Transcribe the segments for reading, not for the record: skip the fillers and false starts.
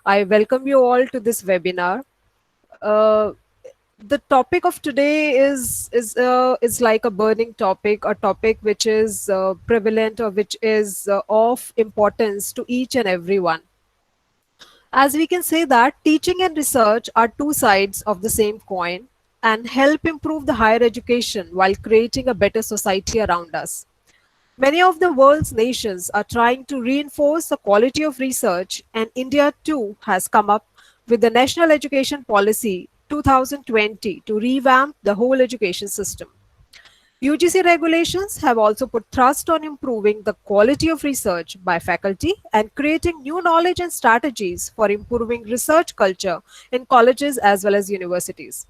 I welcome you all to this webinar. Uh, the topic of today is like a burning topic, a topic which is prevalent or which is of importance to each and everyone. As we can say that teaching and research are two sides of the same coin and help improve the higher education while creating a better society around us. Many of the world's nations are trying to reinforce the quality of research, and India too has come up with the National Education Policy 2020 to revamp the whole education system. UGC regulations have also put thrust on improving the quality of research by faculty and creating new knowledge and strategies for improving research culture in colleges as well as universities.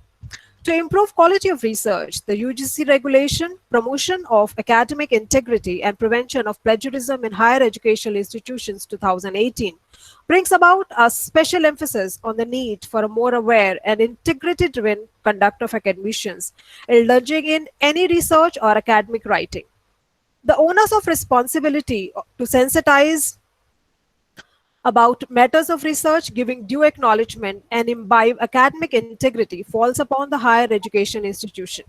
To improve quality of research, the UGC regulation, promotion of academic integrity and prevention of plagiarism in higher educational institutions 2018 brings about a special emphasis on the need for a more aware and integrity-driven conduct of academicians, indulging in any research or academic writing. The onus of responsibility to sensitize about matters of research, giving due acknowledgement and imbibe academic integrity falls upon the higher education institution.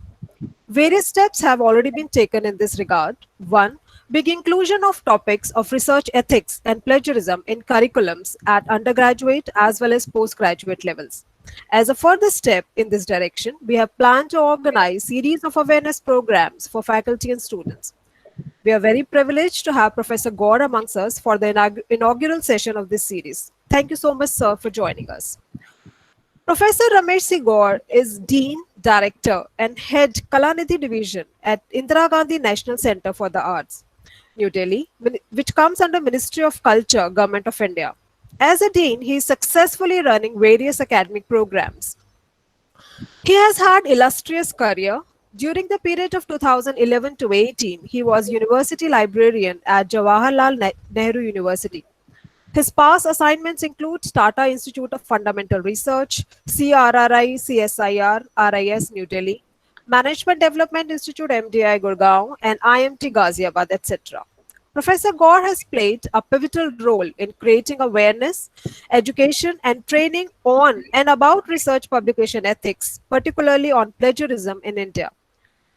Various steps have already been taken in this regard. One, big inclusion of topics of research ethics and plagiarism in curriculums at undergraduate as well as postgraduate levels. As a further step in this direction, we have planned to organize series of awareness programs for faculty and students. We are very privileged to have Professor Gaur amongst us for the inaugural session of this series. Thank you so much, sir, for joining us. Professor Ramesh C. Gaur is Dean, Director, and Head Kalanidhi Division at Indira Gandhi National Centre for the Arts, New Delhi, which comes under Ministry of Culture, Government of India. As a Dean, he is successfully running various academic programs. He has had illustrious career. During the period of 2011 to 18, he was university librarian at Jawaharlal Nehru University. His past assignments include Tata Institute of Fundamental Research, CRRI, CSIR, RIS, New Delhi, Management Development Institute, MDI, Gurgaon, and IMT, Ghaziabad, etc. Professor Gaur has played a pivotal role in creating awareness, education, and training on and about research publication ethics, particularly on plagiarism in India.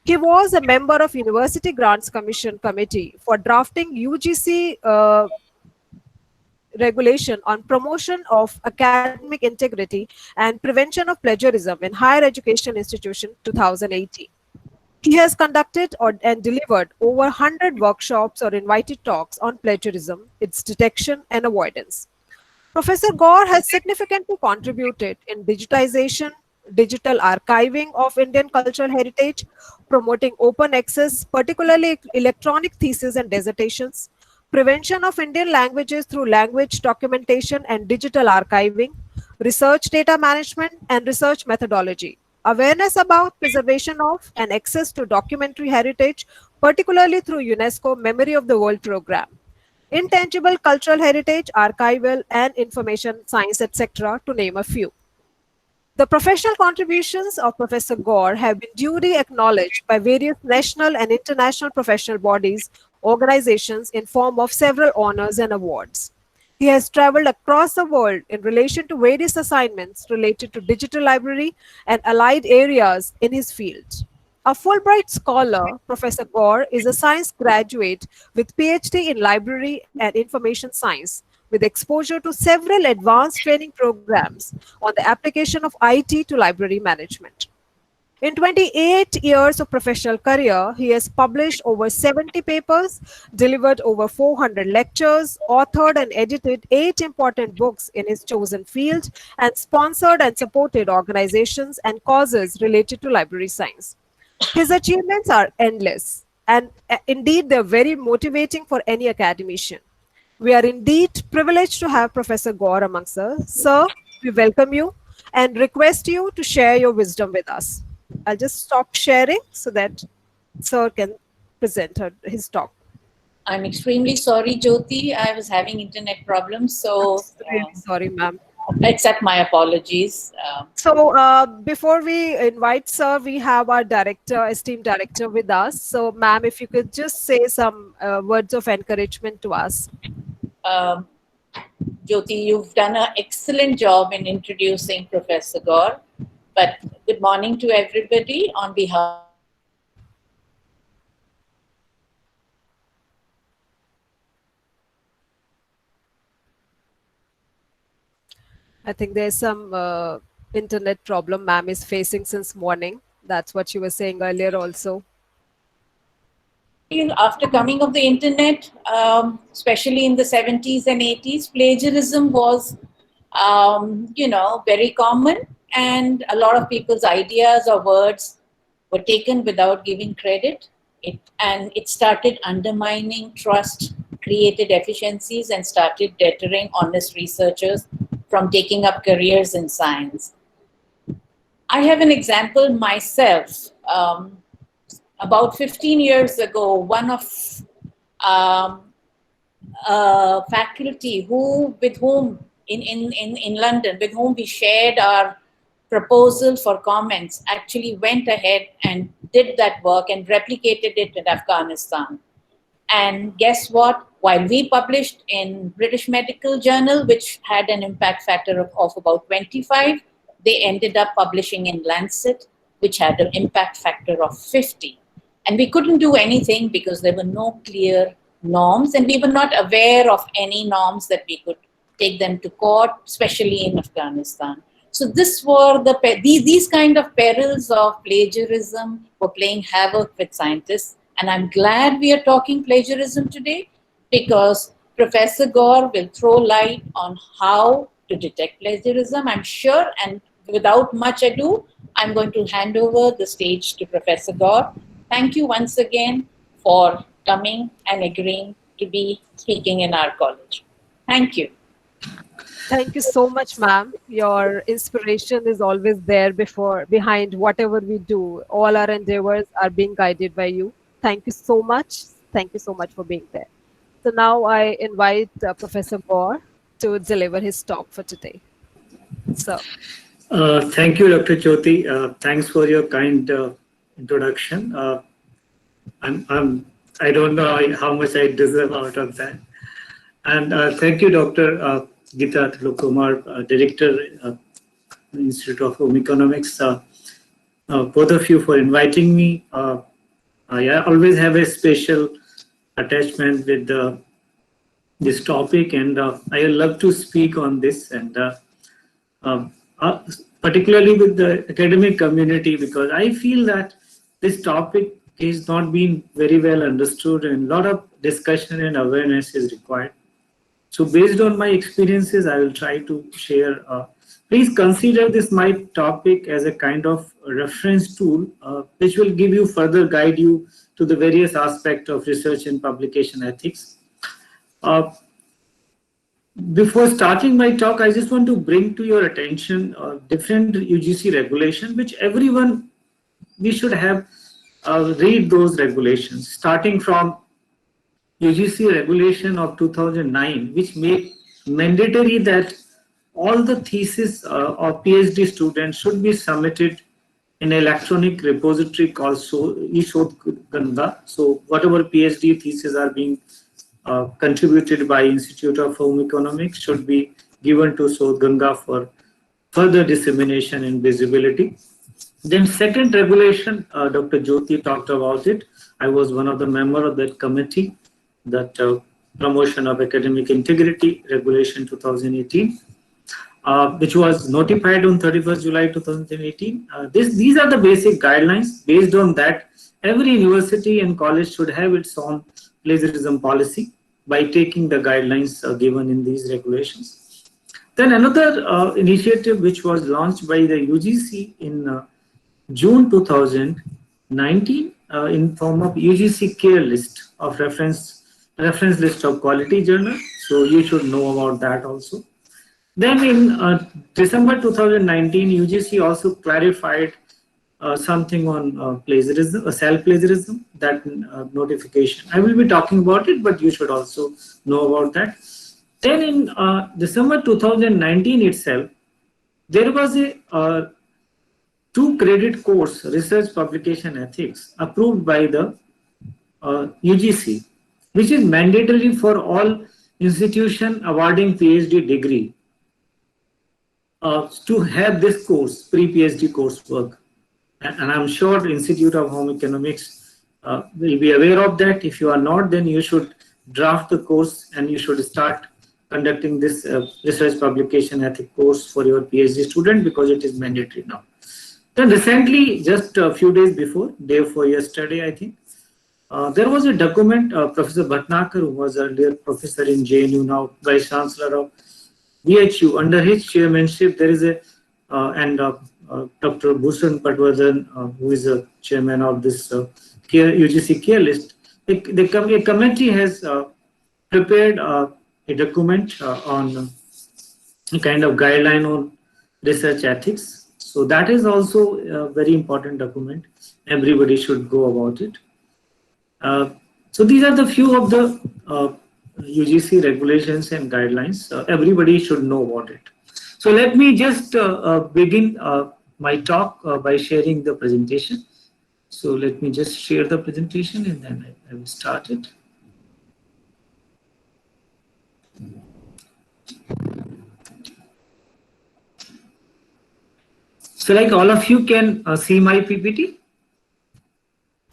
He was a member of University Grants Commission Committee for drafting UGC regulation on promotion of academic integrity and prevention of plagiarism in higher education institution 2018. He has conducted and delivered over 100 workshops or invited talks on plagiarism, its detection and avoidance. Professor Gaur has significantly contributed in digitization, digital archiving of Indian cultural heritage, promoting open access, particularly electronic theses and dissertations, prevention of Indian languages through language documentation and digital archiving, research data management, and research methodology, awareness about preservation of and access to documentary heritage, particularly through UNESCO Memory of the World program, intangible cultural heritage, archival and information science, etc., to name a few. The professional contributions of Professor Gaur have been duly acknowledged by various national and international professional bodies, organizations in form of several honors and awards. He has traveled across the world in relation to various assignments related to digital library and allied areas in his field. A Fulbright scholar, Professor Gaur is a science graduate with PhD in library and information science, with exposure to several advanced training programs on the application of IT to library management. In 28 years of professional career, he has published over 70 papers, delivered over 400 lectures, authored and edited 8 important books in his chosen field, and sponsored and supported organizations and causes related to library science. His achievements are endless, and indeed, they're very motivating for any academician. We are indeed privileged to have Professor Gaur amongst us. Sir, we welcome you and request you to share your wisdom with us. I'll just stop sharing so that Sir can present his talk. I'm extremely sorry, Jyoti. I was having internet problems, so Really sorry, ma'am. accept my apologies. So before we invite Sir, we have our director, esteemed director with us. So ma'am, if you could just say some words of encouragement to us. Um, Jyoti, you've done an excellent job in introducing Professor Gaur. But good morning to everybody on behalf of I think there's some internet problem ma'am is facing since morning. That's what you were saying earlier also. after coming of the internet, especially in the 70s and 80s, plagiarism was, very common, and a lot of people's ideas or words were taken without giving credit. And it started undermining trust, created efficiencies, and started deterring honest researchers from taking up careers in science. I have an example myself. About 15 years ago, one of um, faculty with whom in London, with whom we shared our proposal for comments, actually went ahead and did that work and replicated it in Afghanistan. And guess what? While we published in British Medical Journal, which had an impact factor of about 25, they ended up publishing in Lancet, which had an impact factor of 50. And we couldn't do anything because there were no clear norms, and we were not aware of any norms that we could take them to court, especially in Afghanistan. So these kind of perils of plagiarism were playing havoc with scientists, and I'm glad we are talking plagiarism today, because Professor Gaur will throw light on how to detect plagiarism, I'm sure. And without much ado, I'm going to hand over the stage to Professor Gaur. Thank you once again for coming and agreeing to be speaking in our college. Thank you. Thank you so much, ma'am. Your inspiration is always there behind whatever we do. All our endeavors are being guided by you. Thank you so much. Thank you so much for being there. So now I invite Professor Gaur to deliver his talk for today. So, Thank you, Dr. Jyoti. Thanks for your kind introduction. I don't know how much I deserve out of that. And thank you, Dr. Geeta Tilokumar, Director, Institute of Home Economics, both of you for inviting me. I always have a special attachment with this topic, and I love to speak on this, and particularly with the academic community, because I feel that this topic is not being very well understood, and a lot of discussion and awareness is required. So based on my experiences, I will try to share. Please consider this my topic as a kind of reference tool, which will give you further guide you to the various aspects of research and publication ethics. Before starting my talk, I just want to bring to your attention different UGC regulation, which everyone, we should have read those regulations, starting from UGC regulation of 2009, which made mandatory that all the thesis of PhD students should be submitted in an electronic repository called eShodhganga. So whatever PhD theses are being contributed by Institute of Home Economics should be given to ShodhGanga for further dissemination and visibility. Then second regulation, Dr. Jyoti talked about it. I was one of the members of that committee, that promotion of academic integrity regulation 2018, which was notified on 31st July 2018. These are the basic guidelines. Based on that, every university and college should have its own plagiarism policy by taking the guidelines given in these regulations. Then another initiative which was launched by the UGC in June 2019 in form of UGC care list of reference list of quality journal. So you should know about that also. Then in December 2019, UGC also clarified something on plagiarism, self-plagiarism, that notification. I will be talking about it, but you should also know about that. Then in December 2019 itself, there was a 2-credit course, Research Publication Ethics, approved by the UGC, which is mandatory for all institution awarding PhD degree to have this course, pre-PhD coursework. And I'm sure the Institute of Home Economics will be aware of that. If you are not, then you should draft the course and you should start conducting this research publication ethic course for your PhD student, because it is mandatory now. Then recently, just a few days before, day before yesterday, I think, there was a document, Professor Bhatnagar, who was earlier professor in JNU, now Vice Chancellor of BHU, under his chairmanship, there is a, and Dr. Bhushan Patwardhan, who is a chairman of this UGC care list, a committee has prepared a document on a kind of guideline on research ethics. So that is also a very important document. Everybody should go about it. So these are the few of the UGC regulations and guidelines. Everybody should know about it. So let me just begin my talk by sharing the presentation. So let me just share the presentation and then I will start it. So like all of you can see my PPT?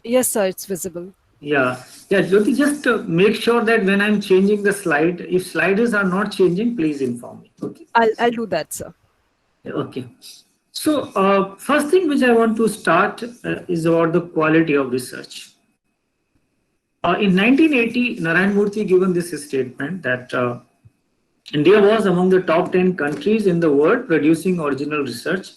Yes, sir, it's visible. Yeah, Jyoti, just make sure that when I'm changing the slide, if slides are not changing, please inform me. Okay. I'll do that, sir. Okay. So first thing which I want to start is about the quality of research. In 1980, Narayan Murthy given this statement that India was among the top 10 countries in the world producing original research.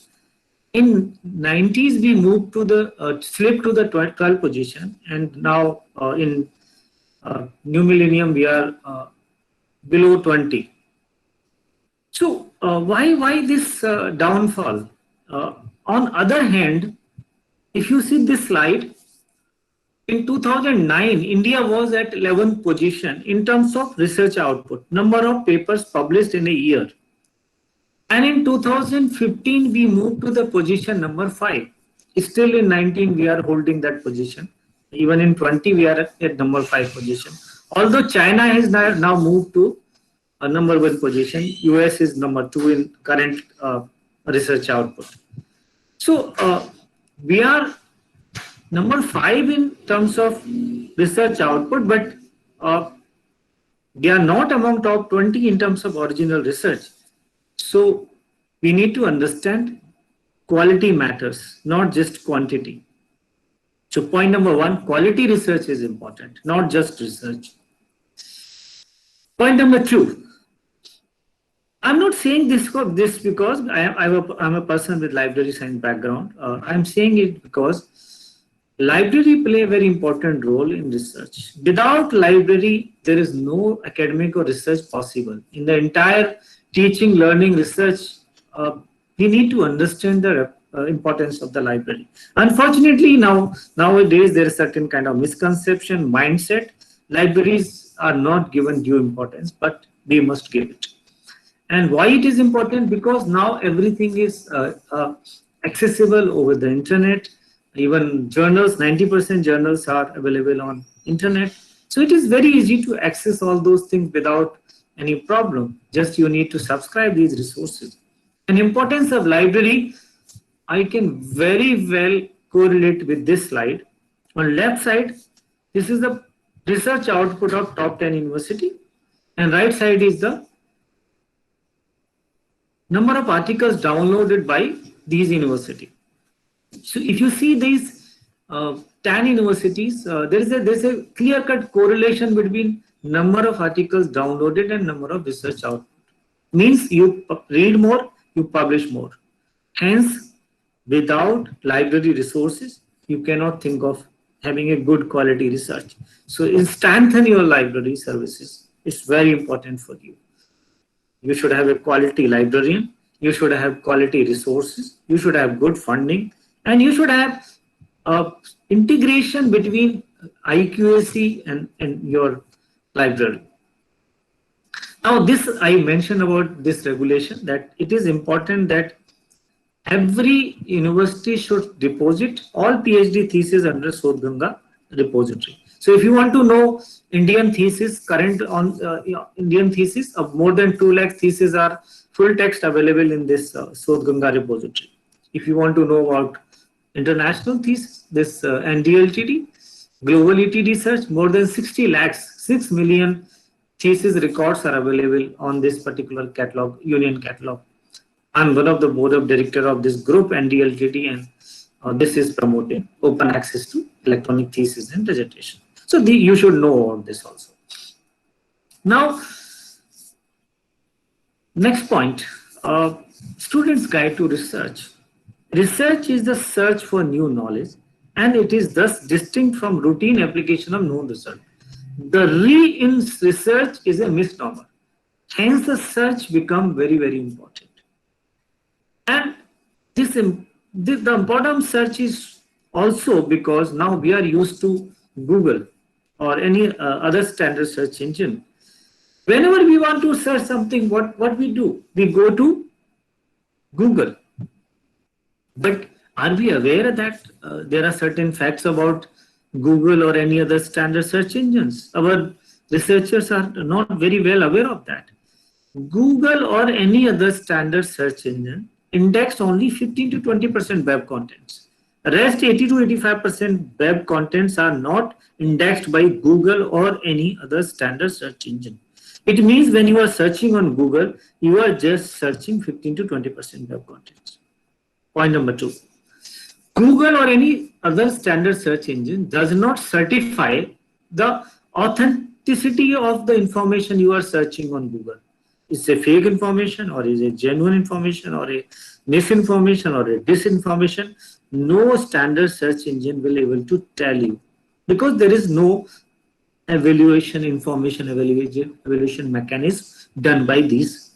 In 90s, we moved to the slipped to the 12th position, and now in new millennium we are below 20. So why this downfall? On other hand, if you see this slide, in 2009, India was at 11th position in terms of research output, number of papers published in a year. And in 2015, we moved to the position number 5. Still in 19, we are holding that position. Even in 20, we are at number 5 position. Although China has now moved to a number 1 position, US is number 2 in current research output. So we are number 5 in terms of research output, but we are not among top 20 in terms of original research. So we need to understand quality matters, not just quantity. So point number 1, quality research is important, not just research. Point number 2, I'm not saying this because I'm a person with library science background. I'm saying it because library play a very important role in research. Without library, there is no academic or research possible. In the entire teaching, learning, research, we need to understand the importance of the library. Unfortunately, nowadays there is certain kind of misconception, mindset. Libraries are not given due importance, but we must give it. And why it is important? Because now everything is accessible over the internet. Even journals, 90% journals are available on internet. So it is very easy to access all those things without any problem. Just you need to subscribe these resources. And importance of library, I can very well correlate with this slide. On left side, this is the research output of top 10 university, and right side is the number of articles downloaded by these universities. So if you see these 10 universities, there's a clear-cut correlation between number of articles downloaded and number of research output. Means you read more, you publish more. Hence, without library resources, you cannot think of having a good quality research. So strengthen your library services. It's very important for you. You should have a quality librarian. You should have quality resources. You should have good funding. And you should have integration between IQAC and your library. Now this, I mentioned about this regulation, that it is important that every university should deposit all PhD theses under Sodh Ganga repository. So if you want to know Indian thesis, current on Indian thesis, of more than 2 lakh theses are full text available in this Sodh Ganga repository. If you want to know about international thesis, this NDLTD, global ETD search, more than 60 lakhs, 6 million thesis records are available on this particular catalog, Union catalog. I'm one of the board of director of this group, NDLTD, and this is promoting open access to electronic thesis and dissertation. So you should know about this also. Now, next point, students' guide to research. Research is the search for new knowledge, and it is thus distinct from routine application of known result. The re in research is a misnomer. Hence, the search become very, very important. And the important search is also because now we are used to Google or any other standard search engine. Whenever we want to search something, what we do? We go to Google. But are we aware that there are certain facts about Google or any other standard search engines? Our researchers are not very well aware of that. Google or any other standard search engine index only 15 to 20% web contents. The rest 80 to 85% web contents are not indexed by Google or any other standard search engine. It means when you are searching on Google, you are just searching 15 to 20% web contents. Point number 2. Google or any other standard search engine does not certify the authenticity of the information you are searching on Google. Is it fake information, or is it genuine information, or a misinformation, or a disinformation? No standard search engine will be able to tell you, because there is no evaluation mechanism done by these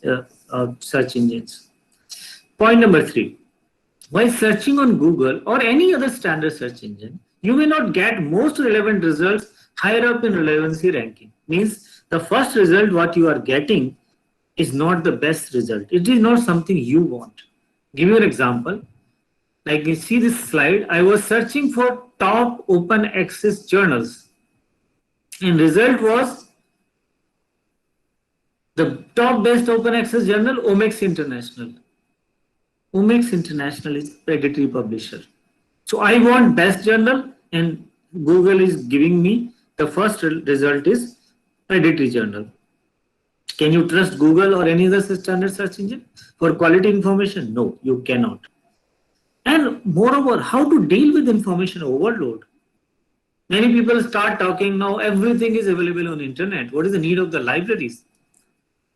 search engines. Point number 3. While searching on Google or any other standard search engine, you may not get most relevant results higher up in relevancy ranking. Means the first result what you are getting is not the best result. It is not something you want. Give you an example. Like you see this slide, I was searching for top open access journals, and result was the top best open access journal, Omics International. Omics International is predatory publisher. So I want best journal, and Google is giving me the first result is predatory journal. Can you trust Google or any other standard search engine for quality information? No, you cannot. And moreover, how to deal with information overload? Many people start talking now, everything is available on internet. What is the need of the libraries?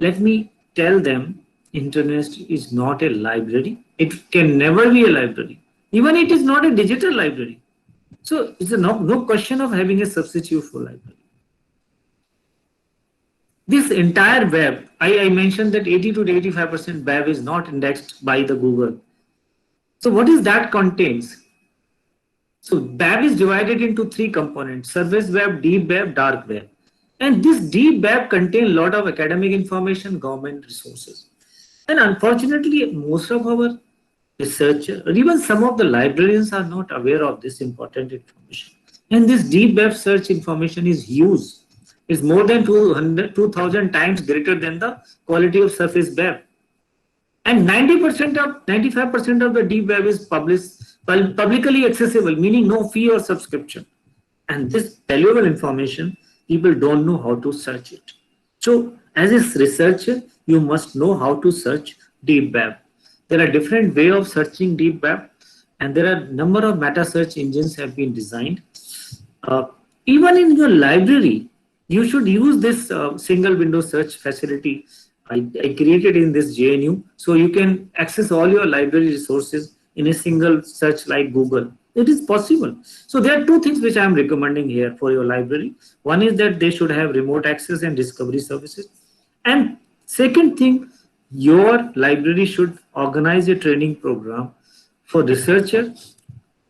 Let me tell them, internet is not a library. It can never be a library. Even it is not a digital library. So it's no question of having a substitute for library. This entire web, I mentioned that 80 to 85% web is not indexed by the Google. So what is that contains? So web is divided into 3 components: surface web, deep web, dark web. And this deep web contains a lot of academic information, government resources. And unfortunately, most of our researchers, or even some of the librarians, are not aware of this important information. And this deep web search information is huge. It's more than 2,000 times greater than the quality of surface web. And 95% of the deep web is publicly accessible, meaning no fee or subscription. And this valuable information, people don't know how to search it. So as a researcher, you must know how to search deep web. There are different ways of searching deep web, and there are a number of meta search engines have been designed. Even in your library, you should use this single window search facility I created in this JNU, so you can access all your library resources in a single search like Google. It is possible. So there are 2 things which I am recommending here for your library. One is that they should have remote access and discovery services. And second thing, your library should organize a training program for researchers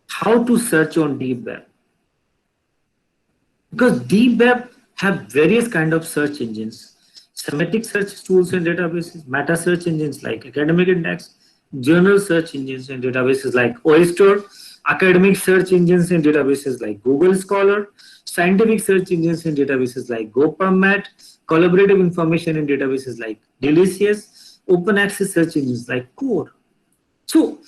how to search on deep web. Because deep web have various kind of search engines: semantic search tools and databases, meta search engines like Academic Index, journal search engines and databases like Oyster, academic search engines and databases like Google Scholar, scientific search engines and databases like GoPubMed, collaborative information in databases like Delicious, open access search engines like Core. So,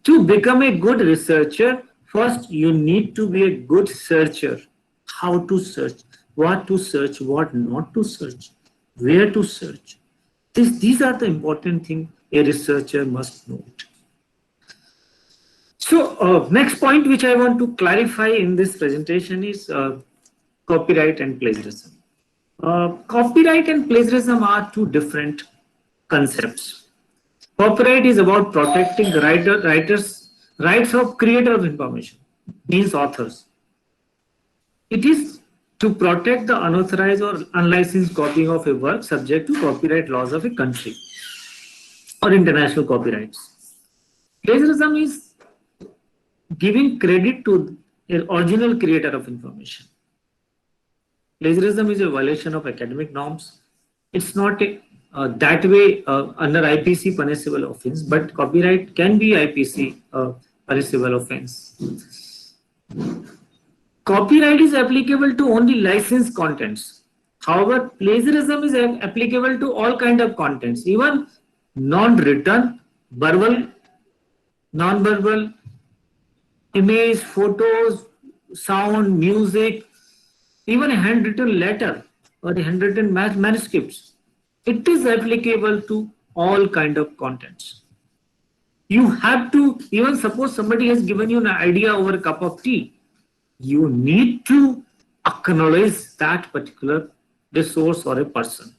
to become a good researcher, first you need to be a good searcher. How to search, what not to search, where to search. These are the important things a researcher must note. So, next point which I want to clarify in this presentation is copyright and plagiarism. Copyright and plagiarism are two different concepts. Copyright is about protecting the writer's rights of creator of information, means authors. It is to protect the unauthorized or unlicensed copying of a work subject to copyright laws of a country or international copyrights. Plagiarism is giving credit to an original creator of information. Plagiarism is a violation of academic norms. It's not that way under IPC punishable offense, but copyright can be IPC punishable offense. Copyright is applicable to only licensed contents. However, plagiarism is applicable to all kind of contents, even non-written, verbal, non-verbal, image, photos, sound, music, even a handwritten letter or a handwritten manuscripts. It is applicable to all kind of contents. You have to, even suppose somebody has given you an idea over a cup of tea, you need to acknowledge that particular resource or a person.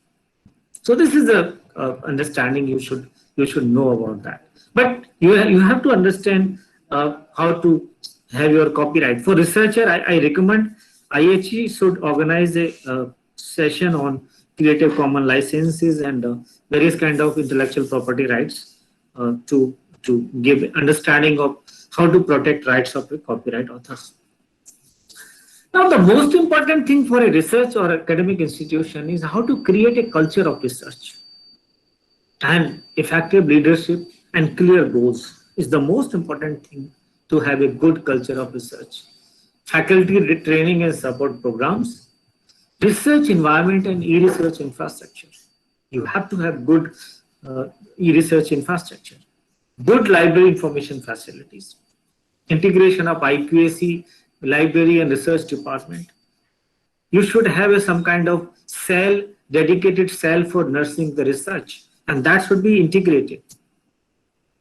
So this is the understanding you should know about that. But you have to understand how to have your copyright. For researcher, I recommend IHE should organize a session on Creative Commons licenses and various kind of intellectual property rights to give understanding of how to protect rights of the copyright authors. Now, the most important thing for a research or academic institution is how to create a culture of research. And effective leadership and clear goals is the most important thing to have a good culture of research. Faculty training and support programs, research environment and e-research infrastructure. You have to have good e-research infrastructure, good library information facilities, integration of IQAC, library and research department. You should have some kind of cell, dedicated cell for nursing the research, and that should be integrated.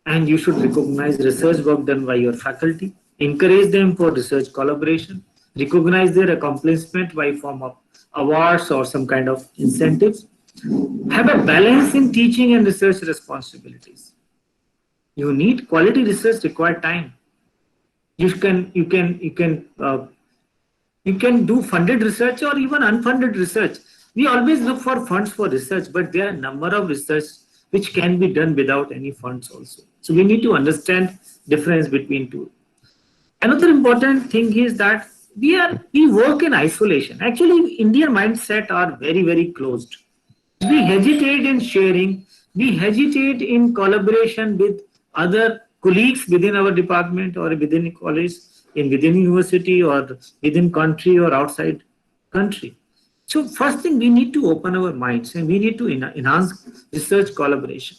And you should recognize research work done by your faculty, encourage them for research collaboration, recognize their accomplishment by form of awards or some kind of incentives. Have a balance in teaching and research responsibilities. You need quality research require time. You can do funded research or even unfunded research. We always look for funds for research, but there are a number of research which can be done without any funds also. So we need to understand difference between two. Another important thing is that we work in isolation. Actually, Indian mindset are very, very closed. We hesitate in sharing. We hesitate in collaboration with other colleagues within our department or within college, within university or within country or outside country. So first thing, we need to open our minds and we need to enhance research collaboration.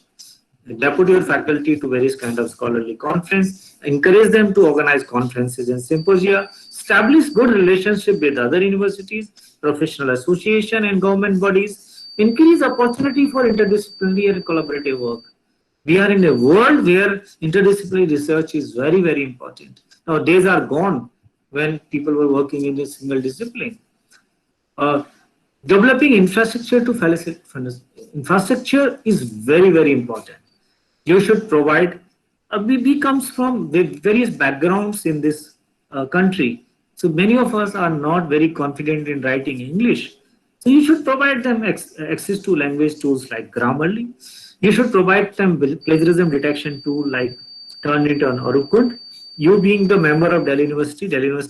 Deputy your faculty to various kind of scholarly conference, encourage them to organize conferences and symposia, establish good relationship with other universities, professional association and government bodies, increase opportunity for interdisciplinary and collaborative work. We are in a world where interdisciplinary research is very, very important. Now, days are gone when people were working in a single discipline. Developing infrastructure to facilitate infrastructure is very, very important. You should provide. We comes from various backgrounds in this country, so many of us are not very confident in writing English. So you should provide them access to language tools like Grammarly. You should provide them plagiarism detection tool like Turnitin and Orkut. You being the member of Delhi University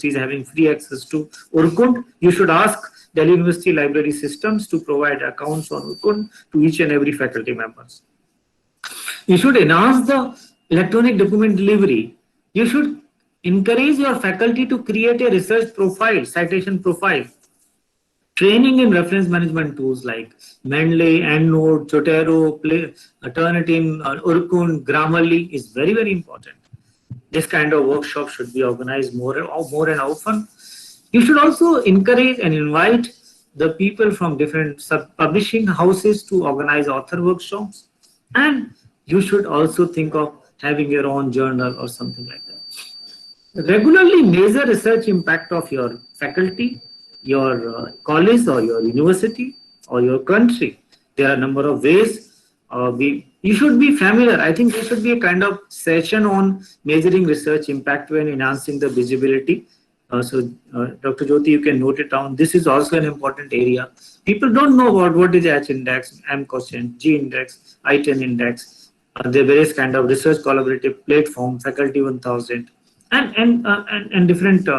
is having free access to Orkut. You should ask Delhi University library systems to provide accounts on Orkut to each and every faculty members. You should enhance the electronic document delivery. You should Encourage your faculty to create a research profile, citation profile. Training in reference management tools like Mendeley, EndNote, Zotero, Turnitin, Urkun, Grammarly is very, very important. This kind of workshop should be organized more and often. You should also encourage and invite the people from different publishing houses to organize author workshops. And you should also think of having your own journal or something like that. Regularly measure research impact of your faculty, your college or your university or your country. There are a number of ways. You should be familiar. I think there should be a kind of session on measuring research impact when enhancing the visibility. Dr. Jyoti, you can note it down. This is also an important area. People don't know about what is H index, M quotient, G index, I10 index, the various kind of research collaborative platform, Faculty 1000, and different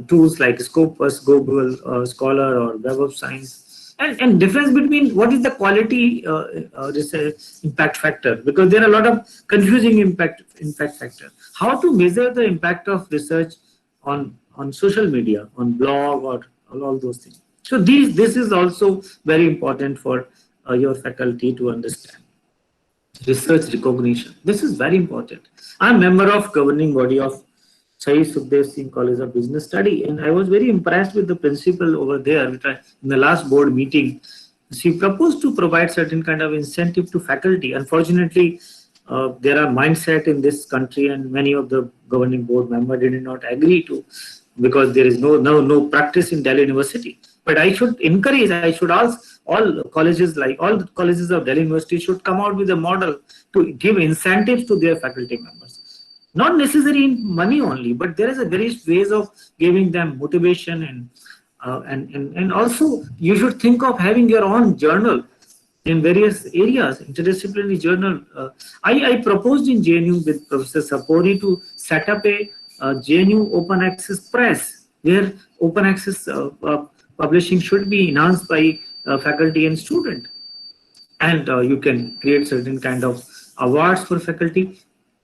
tools like Scopus, Google Scholar, or Web of Science, and difference between what is the quality research impact factor, because there are a lot of confusing impact factor. How to measure the impact of research on social media, on blog, or all those things. So this is also very important for your faculty to understand. Research recognition. This is very important. I'm a member of governing body of Shahid Sukhdev Singh College of Business Study, and I was very impressed with the principal over there. In the last board meeting, she proposed to provide certain kind of incentive to faculty. Unfortunately, there are mindset in this country, and many of the governing board members did not agree to, because there is no practice in Delhi University. But I should encourage, I should ask all colleges, like all the colleges of Delhi University, should come out with a model to give incentives to their faculty members. Not necessarily in money only, but there is a various ways of giving them motivation, and also you should think of having your own journal in various areas, interdisciplinary journal. I proposed in JNU with Professor Sapori to set up a JNU Open Access Press, where open access publishing should be enhanced by faculty and student. And you can create certain kind of awards for faculty.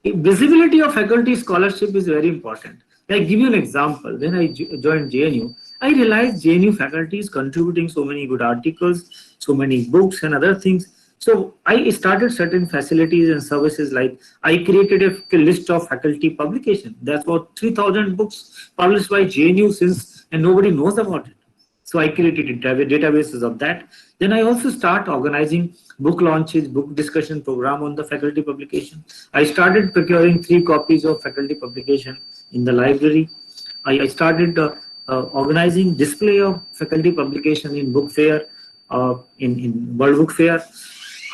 Visibility of faculty scholarship is very important. I give you an example. When I joined JNU, I realized JNU faculty is contributing so many good articles, so many books and other things. So I started certain facilities and services, like I created a list of faculty publication. That's about 3,000 books published by JNU since, and nobody knows about it. So I created databases of that. Then I also start organizing book launches, book discussion program on the faculty publication. I started procuring 3 copies of faculty publication in the library. I started organizing display of faculty publication in book fair, in World Book Fair.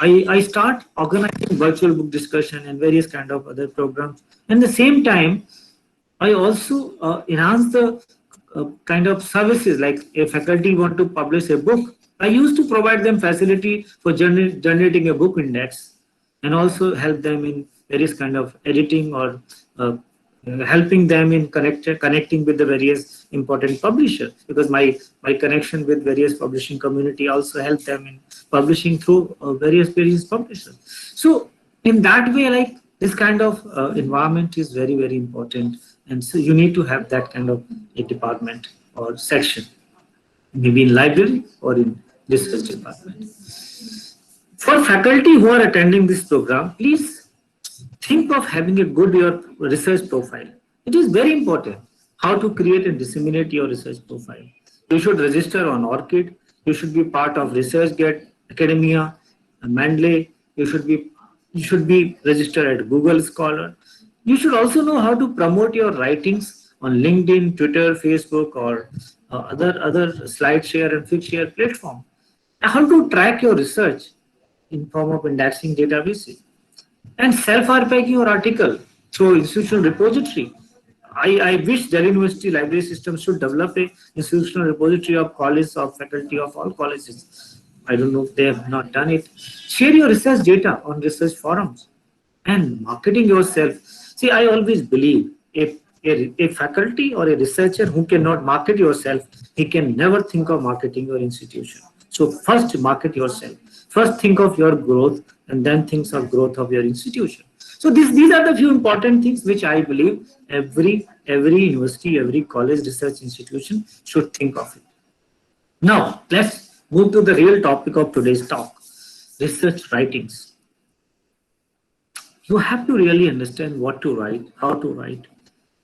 I start organizing virtual book discussion and various kind of other programs. And at the same time, I also enhance the kind of services, like a faculty want to publish a book. I used to provide them facility for generating a book index, and also help them in various kind of editing, or helping them in connecting with the various important publishers, because my connection with various publishing community also helped them in publishing through various publishers. So in that way, like, this kind of environment is very, very important, and so you need to have that kind of a department or section, maybe in library or in research department. For faculty who are attending this program, please think of having a good research profile. It is very important how to create and disseminate your research profile. You should register on ORCID. You should be part of ResearchGate, Academia, Mendeley. You should be registered at Google Scholar. You should also know how to promote your writings on LinkedIn, Twitter, Facebook, or other SlideShare and Figshare platform. How to track your research in form of indexing databases, and self-archiving your article through institutional repository. I wish Delhi University library system should develop a institutional repository of colleges, of faculty of all colleges. I don't know if they have not done it. Share your research data on research forums, and marketing yourself. See, I always believe if a faculty or a researcher who cannot market yourself, he can never think of marketing your institution. So first, market yourself. First think of your growth and then think of growth of your institution. So these are the few important things which I believe every university, every college research institution should think of it. Now let's move to the real topic of today's talk, research writings. You have to really understand what to write, how to write,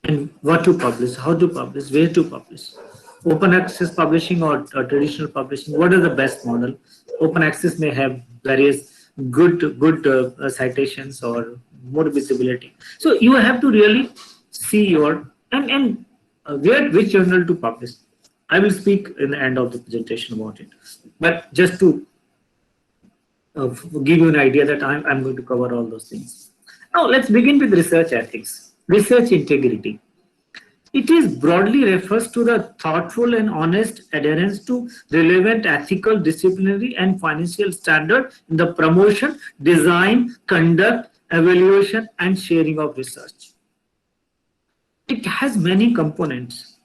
and what to publish, how to publish, where to publish. Open access publishing or traditional publishing, what is the best model? Open access may have various good citations or more visibility. So you have to really see your and where which journal to publish. I will speak in the end of the presentation about it, but just to give you an idea that I'm going to cover all those things. Now let's begin with research ethics, research integrity. It is broadly refers to the thoughtful and honest adherence to relevant ethical, disciplinary, and financial standard in the promotion, design, conduct, evaluation, and sharing of research. It has many components.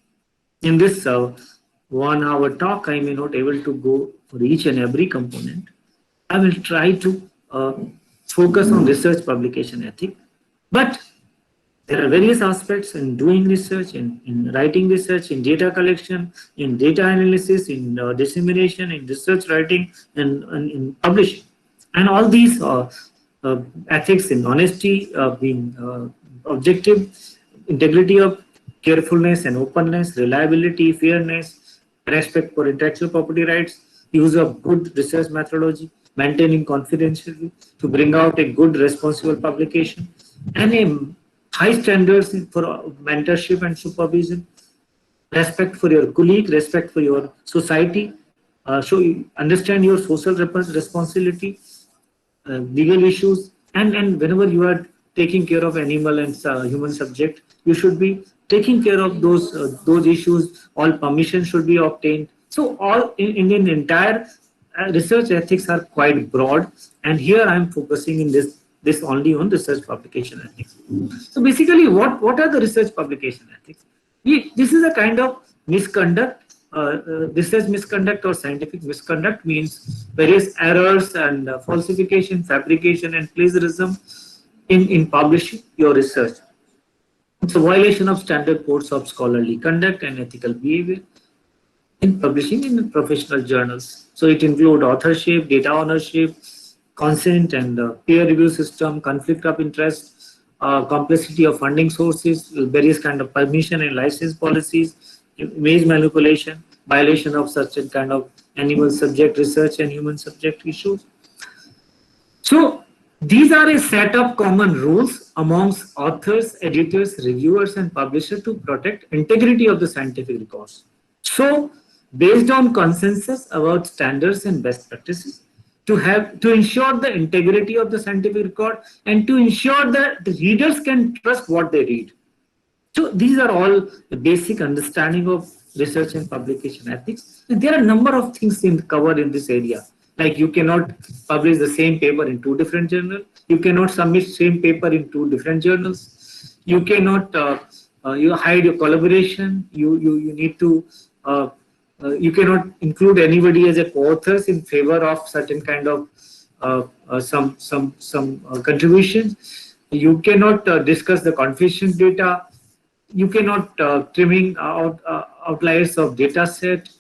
In this 1 hour talk, I may not able to go for each and every component. I will try to focus on research publication ethic, but there are various aspects in doing research, in writing research, in data collection, in data analysis, in dissemination, in research writing, and in publishing. And all these ethics in honesty, being objective, integrity of carefulness and openness, reliability, fairness, respect for intellectual property rights, use of good research methodology, maintaining confidentiality to bring out a good responsible publication, and a high standards for mentorship and supervision, respect for your colleague, respect for your society, so you understand your social responsibility, legal issues, and whenever you are taking care of animal and human subject, you should be taking care of those issues. All permission should be obtained. So all in the entire research ethics are quite broad, and here I am focusing in this only on research publication ethics. So basically, what are the research publication ethics? This is a kind of misconduct. Research misconduct or scientific misconduct means various errors and falsification, fabrication, and plagiarism in publishing your research. It's a violation of standard codes of scholarly conduct and ethical behavior in publishing in professional journals. So it includes authorship, data ownership, consent and peer review system, conflict of interest, complexity of funding sources, various kind of permission and license policies, image manipulation, violation of certain kind of animal subject research and human subject issues. So these are a set of common rules amongst authors, editors, reviewers, and publishers to protect integrity of the scientific records. So based on consensus about standards and best practices, to ensure the integrity of the scientific record and to ensure that the readers can trust what they read. So these are all the basic understanding of research and publication ethics. And there are a number of things covered in this area. Like you cannot publish the same paper in 2 different journals. You cannot submit same paper in 2 different journals. You cannot you hide your collaboration. You need to you cannot include anybody as a co-authors in favor of certain kind of some contributions. You cannot discuss the confidential data. You cannot trimming out outliers of data set.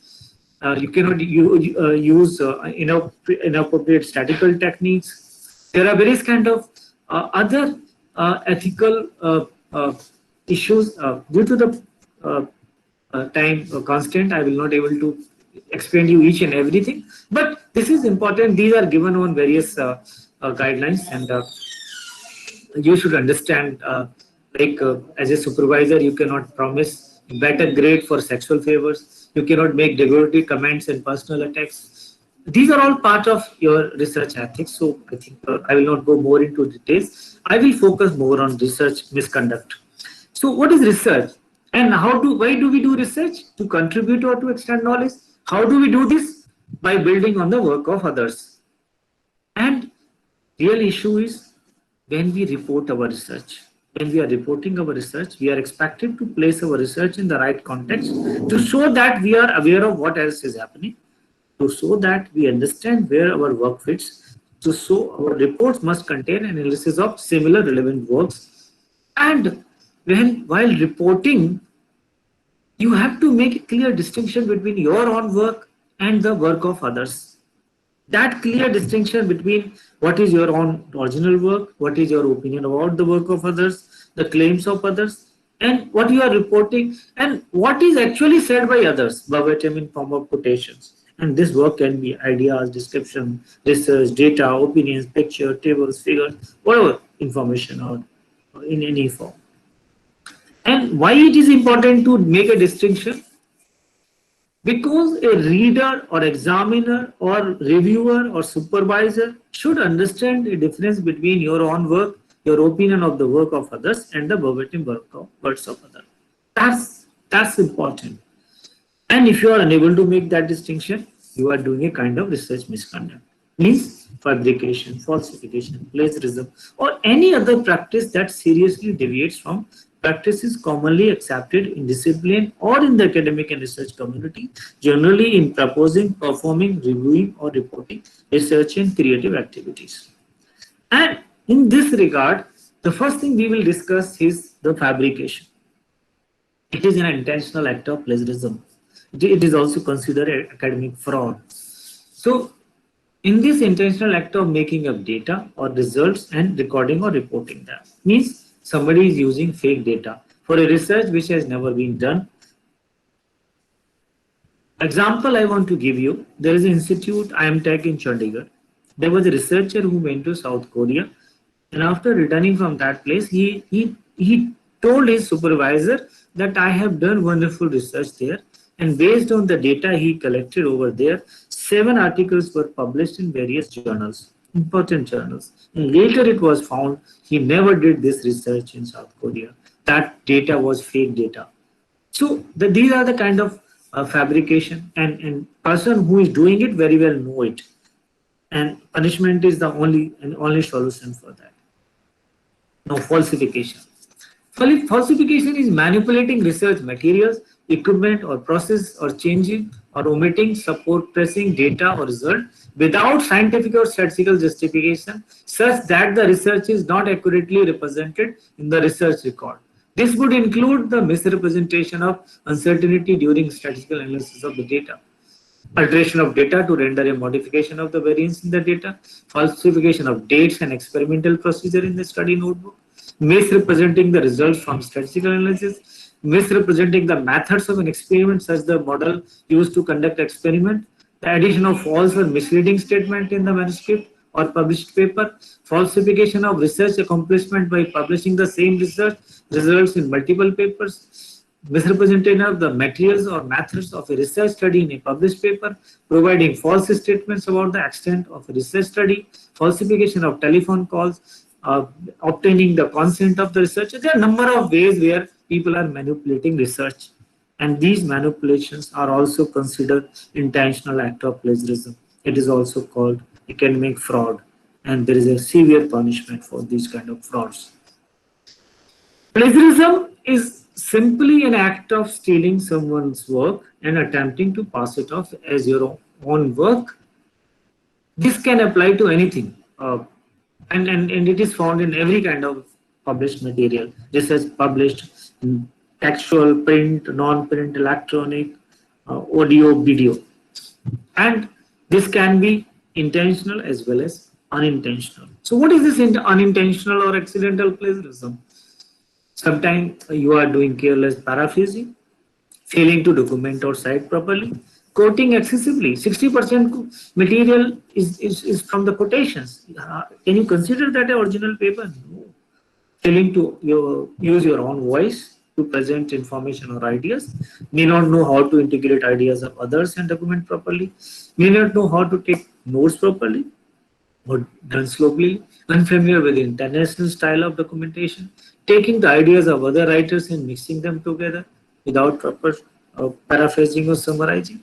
You cannot use inappropriate statistical techniques. There are various kind of other ethical issues due to the time constant. I will not able to explain you each and everything, but this is important. These are given on various guidelines, and you should understand. As a supervisor, you cannot promise better grade for sexual favors. You cannot make derogatory comments and personal attacks. These are all part of your research ethics. So I think I will not go more into details. I will focus more on research misconduct. So what is research? And why do we do research? To contribute or to extend knowledge. How do we do this? By building on the work of others. And real issue is when we report our research. When we are reporting our research, we are expected to place our research in the right context to show that we are aware of what else is happening. so that we understand where our work fits. So our reports must contain analysis of similar relevant works. And while reporting, you have to make a clear distinction between your own work and the work of others. That clear distinction between what is your own original work, what is your opinion about the work of others, the claims of others, and what you are reporting, and what is actually said by others, verbatim in form of quotations. And this work can be ideas, description, research, data, opinions, picture, tables, figures, whatever information or in any form. And why it is important to make a distinction? Because a reader or examiner or reviewer or supervisor should understand the difference between your own work, your opinion of the work of others, and the verbatim words of others. That's important. And if you are unable to make that distinction, you are doing a kind of research misconduct. Means fabrication, falsification, plagiarism, or any other practice that seriously deviates from practices commonly accepted in discipline or in the academic and research community, generally in proposing, performing, reviewing, or reporting research and creative activities. And in this regard, the first thing we will discuss is the fabrication. It is an intentional act of plagiarism. It is also considered an academic fraud. So, in this intentional act of making up data or results and recording or reporting them, means somebody is using fake data for a research which has never been done. Example I want to give you, there is an institute, IMTech in Chandigarh. There was a researcher who went to South Korea, and after returning from that place, he told his supervisor that I have done wonderful research there, and based on the data he collected over there, 7 articles were published in various journals, important journals. And later it was found he never did this research in South Korea. That data was fake data. So these are the kind of fabrication, and person who is doing it very well know it. And punishment is the only solution for that. Now, falsification. Falsification is manipulating research materials, equipment, or process, or changing or omitting, suppressing data or result without scientific or statistical justification, such that the research is not accurately represented in the research record. This would include the misrepresentation of uncertainty during statistical analysis of the data, alteration of data to render a modification of the variance in the data, falsification of dates and experimental procedure in the study notebook, misrepresenting the results from statistical analysis, misrepresenting the methods of an experiment such the model used to conduct experiment, the addition of false or misleading statement in the manuscript or published paper, falsification of research accomplishment by publishing the same research results in multiple papers, misrepresentation of the materials or methods of a research study in a published paper, providing false statements about the extent of a research study, falsification of telephone calls, obtaining the consent of the researcher. There are a number of ways where people are manipulating research, and these manipulations are also considered intentional act of plagiarism. It is also called academic fraud, and there is a severe punishment for these kind of frauds. Plagiarism is simply an act of stealing someone's work and attempting to pass it off as your own work. This can apply to anything, and it is found in every kind of published material. This is published in textual, print, non-print, electronic, audio, video. And this can be intentional as well as unintentional. So what is this unintentional or accidental plagiarism? Sometimes you are doing careless paraphrasing, failing to document or cite properly, quoting excessively. 60% material is from the quotations. Can you consider that an original paper? No. Failing to use your own voice to present information or ideas, may not know how to integrate ideas of others and document properly, may not know how to take notes properly, or done slowly, unfamiliar with the international style of documentation, taking the ideas of other writers and mixing them together without proper paraphrasing or summarizing.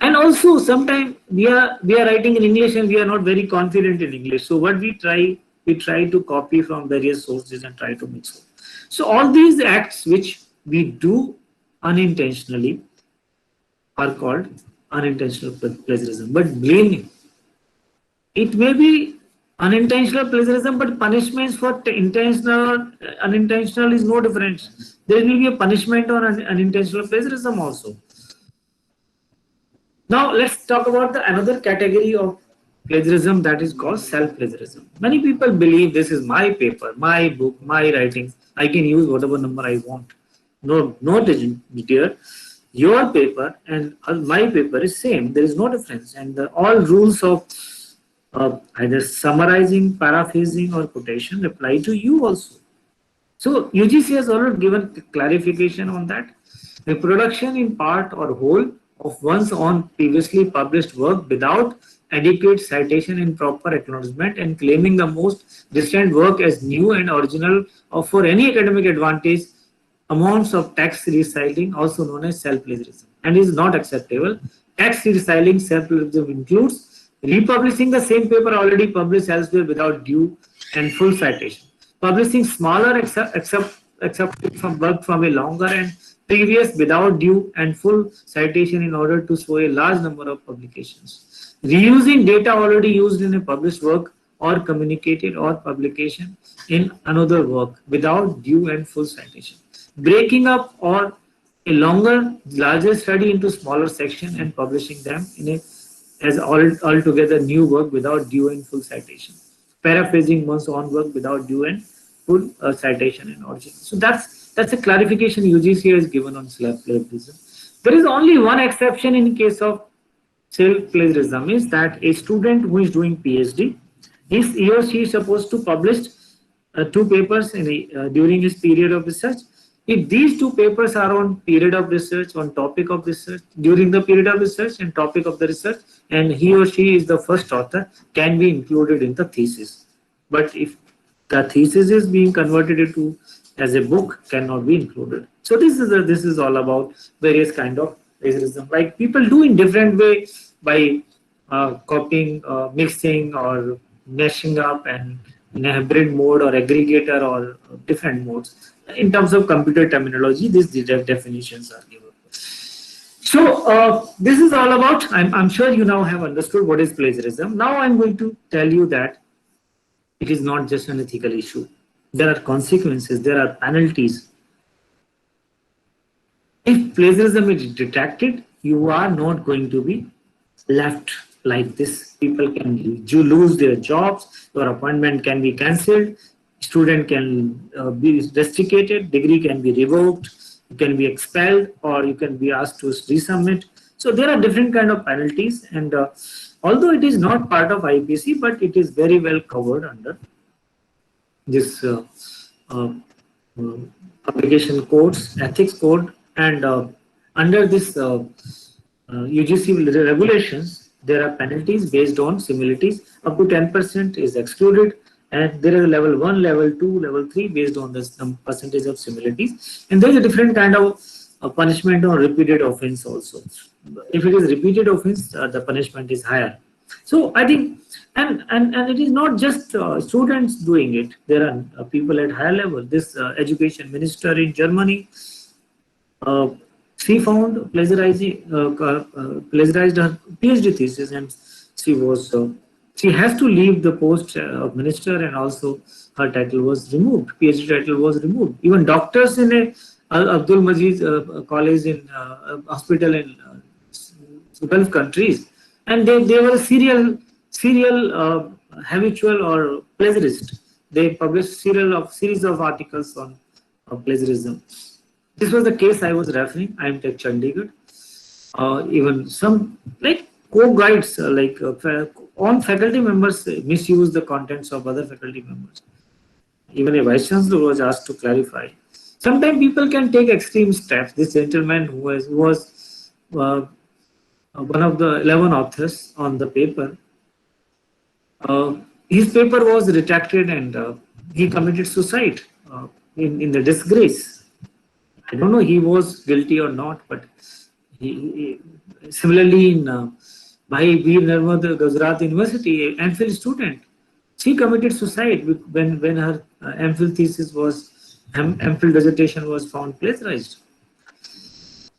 And also sometimes we are writing in English and we are not very confident in English. So what we try to copy from various sources and try to mix it. So all these acts which we do unintentionally are called unintentional plagiarism. But believe me, it may be unintentional plagiarism, but punishments for intentional or unintentional is no difference. There will be a punishment on unintentional plagiarism also. Now let's talk about the another category of plagiarism, that is called self-plagiarism. Many people believe this is my paper, my book, my writings. I can use whatever number I want. No, no, dear. Your paper and my paper is same. There is no difference, and all rules of either summarizing, paraphrasing, or quotation apply to you also. So UGC has already given clarification on that. Reproduction in part or whole of one's own previously published work without adequate citation and proper acknowledgement, and claiming the most distant work as new and original or for any academic advantage amounts of text restyling, also known as self-plagiarism, and is not acceptable. Text restyling self-plagiarism includes republishing the same paper already published elsewhere without due and full citation, publishing smaller excerpts from work from a longer and previous without due and full citation in order to show a large number of publications, reusing data already used in a published work or communicated or publication in another work without due and full citation, breaking up or a longer, larger study into smaller sections and publishing them in a as altogether new work without due and full citation, paraphrasing one's own work without due and full citation and origin. So that's a clarification UGC has given on self-plagiarism. There is only one exception in case of self-plagiarism, is that a student who is doing PhD, he or she is supposed to publish 2 papers during his period of research. If these 2 papers are on period of research, on topic of research, during the period of research and topic of the research, and he or she is the first author, can be included in the thesis. But if the thesis is being converted into as a book, cannot be included. So this is all about various kind of plagiarism, like people do in different way by copying, mixing, or meshing up, and in a hybrid mode or aggregator or different modes. In terms of computer terminology, these definitions are given. So this is all about, I'm sure you now have understood what is plagiarism. Now I'm going to tell you that it is not just an ethical issue. There are consequences, there are penalties. If plagiarism is detected, you are not going to be left like this. People can lose their jobs, your appointment can be cancelled, student can be restricted, degree can be revoked, you can be expelled, or you can be asked to resubmit. So there are different kind of penalties, and although it is not part of IPC, but it is very well covered under this publication codes, ethics code, and under this UGC regulations, there are penalties based on similarities. Up to 10% is excluded, and there is a level 1, level 2, level 3 based on the percentage of similarities. And there is a different kind of punishment on repeated offense also. If it is repeated offense, the punishment is higher. So I think, and it is not just students doing it. There are people at higher level. This education minister in Germany, she found plagiarized her PhD thesis, and she has to leave the post of minister, and also her title was removed. PhD title was removed. Even doctors in a Abdul Majid college in hospital in Gulf countries, and they were serial habitual or plagiarist. They published series of articles on plagiarism. This was the case I was referring. IIM Tech Chandigarh. Even some like co-guides, on faculty members misuse the contents of other faculty members. Even a vice chancellor was asked to clarify. Sometimes people can take extreme steps. This gentleman who was one of the 11 authors on the paper, his paper was retracted, and he committed suicide in the disgrace. I don't know he was guilty or not, but he similarly in Bhai Veer Narmad Gujarat University, an MPhil student, she committed suicide when her MPhil thesis was, MPhil dissertation was found plagiarized.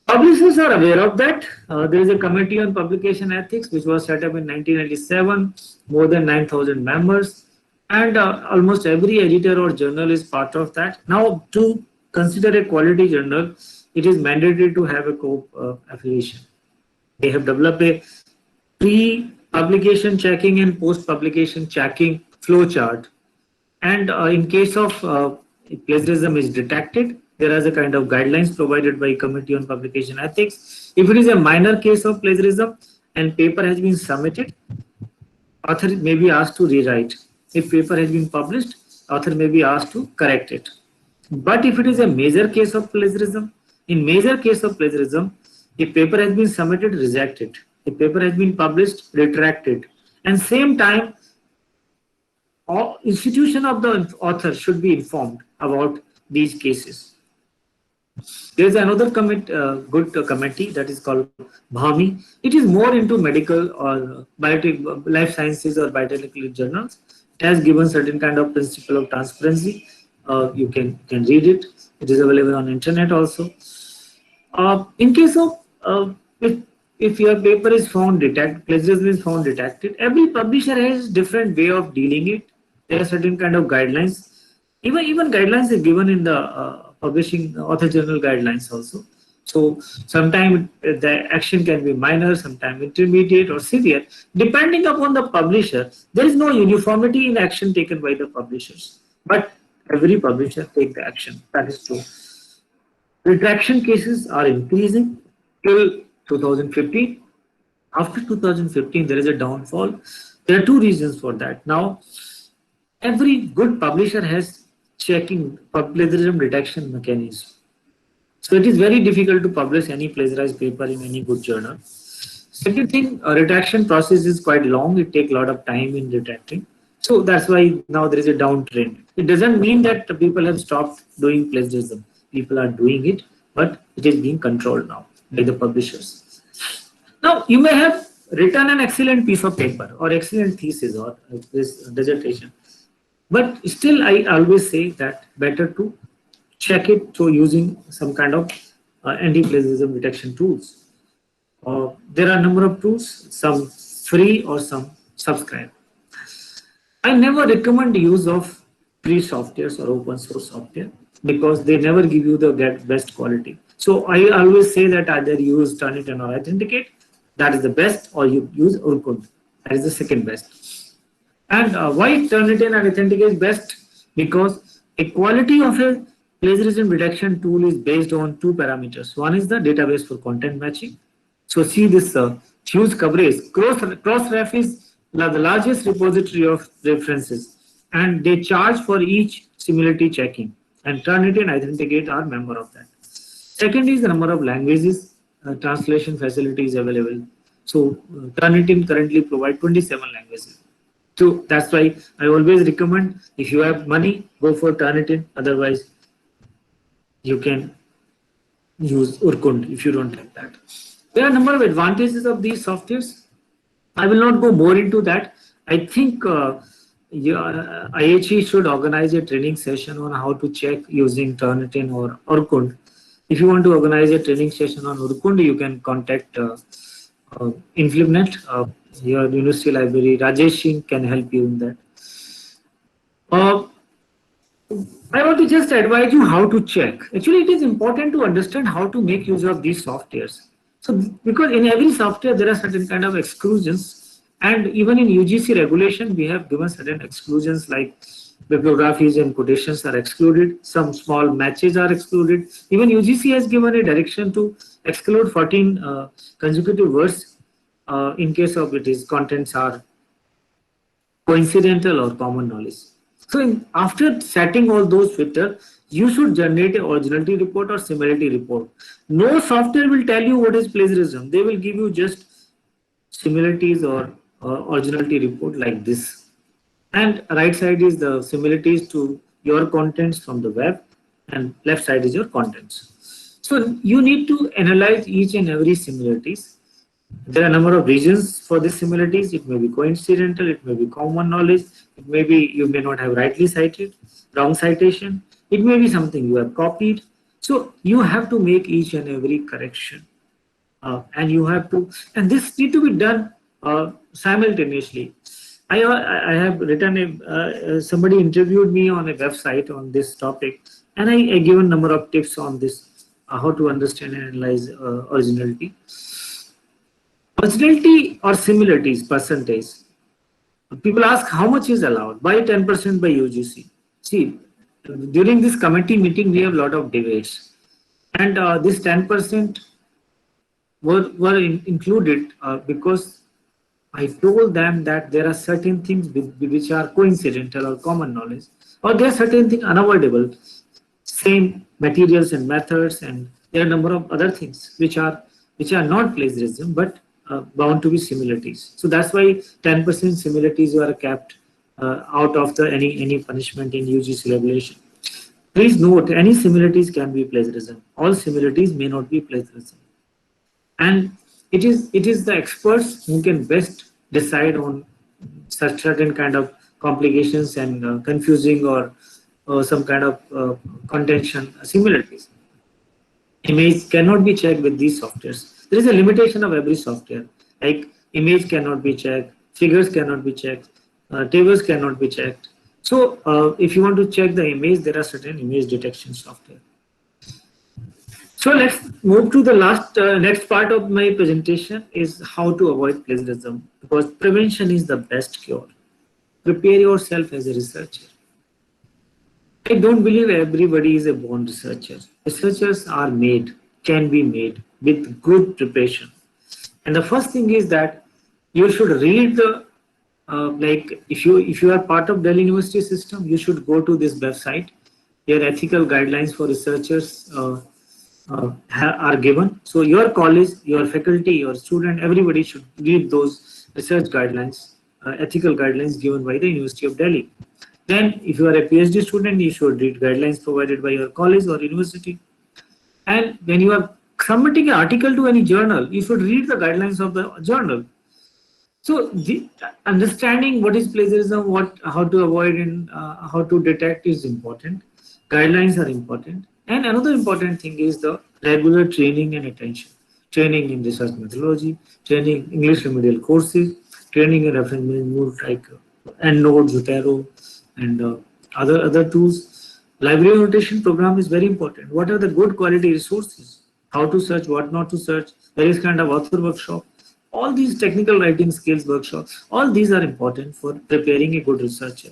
Publishers are aware of that. There is a committee on publication ethics which was set up in 1997, more than 9,000 members, and almost every editor or journal is part of that. Now, to consider a quality journal, it is mandatory to have a co-affiliation. They have developed a pre-publication checking and post-publication checking flowchart. And in case of plagiarism is detected, there is a kind of guidelines provided by Committee on Publication Ethics. If it is a minor case of plagiarism and paper has been submitted, author may be asked to rewrite. If paper has been published, author may be asked to correct it. But if it is a major case of plagiarism, in major case of plagiarism, if paper has been submitted, reject it. If paper has been published, retract it. And same time, institution of the author should be informed about these cases. There is another good committee that is called BHAMI. It is more into medical or life sciences or biotechnical journals. It has given certain kind of principle of transparency. You can read it. It is available on internet also. In case of if your paper is found plagiarism is found detected, every publisher has different way of dealing it. There are certain kind of guidelines. Even guidelines are given in the publishing author journal guidelines also. So sometimes the action can be minor, sometimes intermediate or severe, depending upon the publisher. There is no uniformity in action taken by the publishers, but every publisher take the action. That is true. Retraction cases are increasing till 2015. After 2015, there is a downfall. There are two reasons for that. Now, every good publisher has checking plagiarism detection mechanism. So it is very difficult to publish any plagiarized paper in any good journal. Second thing, a retraction process is quite long. It takes a lot of time in retracting. So that's why now there is a downtrend. It doesn't mean that the people have stopped doing plagiarism. People are doing it, but it is being controlled now by the publishers. Now, you may have written an excellent piece of paper or excellent thesis or this dissertation, but still I always say that better to check it through using some kind of anti-plagiarism detection tools. There are a number of tools, some free or some subscribe. I never recommend the use of free softwares or open source software because they never give you the best quality. So I always say that either use Turnitin or Authenticate, that is the best, or you use Urkund, that is the second best. And why Turnitin and Authenticate is best? Because a quality of a plagiarism detection tool is based on two parameters. One is the database for content matching. So see this huge coverage. Crossref is the largest repository of references, and they charge for each similarity checking. And Turnitin and Authenticate are member of that. Second is the number of languages translation facilities available. So Turnitin currently provide 27 languages. So that's why I always recommend, if you have money, go for Turnitin. Otherwise, you can use Urkund if you don't like that. There are a number of advantages of these softwares. I will not go more into that. I think IHE should organize a training session on how to check using Turnitin or Urkund. If you want to organize a training session on Urkund, you can contact InfluMnet, your university library. Rajesh Singh can help you in that. I want to just advise you how to check. Actually, it is important to understand how to make use of these softwares. So, because in every software, there are certain kind of exclusions. And even in UGC regulation, we have given certain exclusions like bibliographies and quotations are excluded. Some small matches are excluded. Even UGC has given a direction to exclude 14 consecutive words in case of it is contents are coincidental or common knowledge. So after setting all those filters, you should generate an originality report or similarity report. No software will tell you what is plagiarism. They will give you just similarities or originality report like this. And right side is the similarities to your contents from the web, and left side is your contents. So you need to analyze each and every similarities. There are a number of reasons for these similarities. It may be coincidental, it may be common knowledge, it may be you may not have rightly cited, wrong citation, it may be something you have copied. So you have to make each and every correction, and you have to, and this need to be done simultaneously. I have written somebody interviewed me on a website on this topic, and I given a number of tips on this, how to understand and analyze originality. Originality or similarities percentage. People ask how much is allowed, by 10% by UGC. See, during this committee meeting, we have a lot of debates, and this 10% were included because I told them that there are certain things which are coincidental or common knowledge, or there are certain things unavoidable, same materials and methods, and there are a number of other things which are not plagiarism but bound to be similarities. So that's why 10% similarities were kept out of the any punishment in UGC regulation. Please note, any similarities can be plagiarism. All similarities may not be plagiarism, and it is the experts who can best decide on such certain kind of complications and confusing or some kind of contention similarities. Image cannot be checked with these softwares. There is a limitation of every software. Like image cannot be checked, figures cannot be checked, tables cannot be checked. So if you want to check the image, there are certain image detection software. So let's move to the next part of my presentation is how to avoid plagiarism, because prevention is the best cure. Prepare yourself as a researcher. I don't believe everybody is a born researcher. Researchers are made, can be made with good preparation. And the first thing is that you should read the, like if you are part of Delhi University system, you should go to this website. Here ethical guidelines for researchers are given. So your college, your faculty, your student, everybody should read those research guidelines, ethical guidelines given by the University of Delhi. Then if you are a PhD student, you should read guidelines provided by your college or university. And when you are submitting an article to any journal, you should read the guidelines of the journal. So understanding what is plagiarism, how to avoid and how to detect is important. Guidelines are important. And another important thing is the regular training and attention. Training in research methodology, training English remedial courses, training in reference management like EndNote, Zotero, and other tools. Library annotation program is very important. What are the good quality resources? How to search, what not to search, various kind of author workshop. All these technical writing skills workshops, all these are important for preparing a good researcher.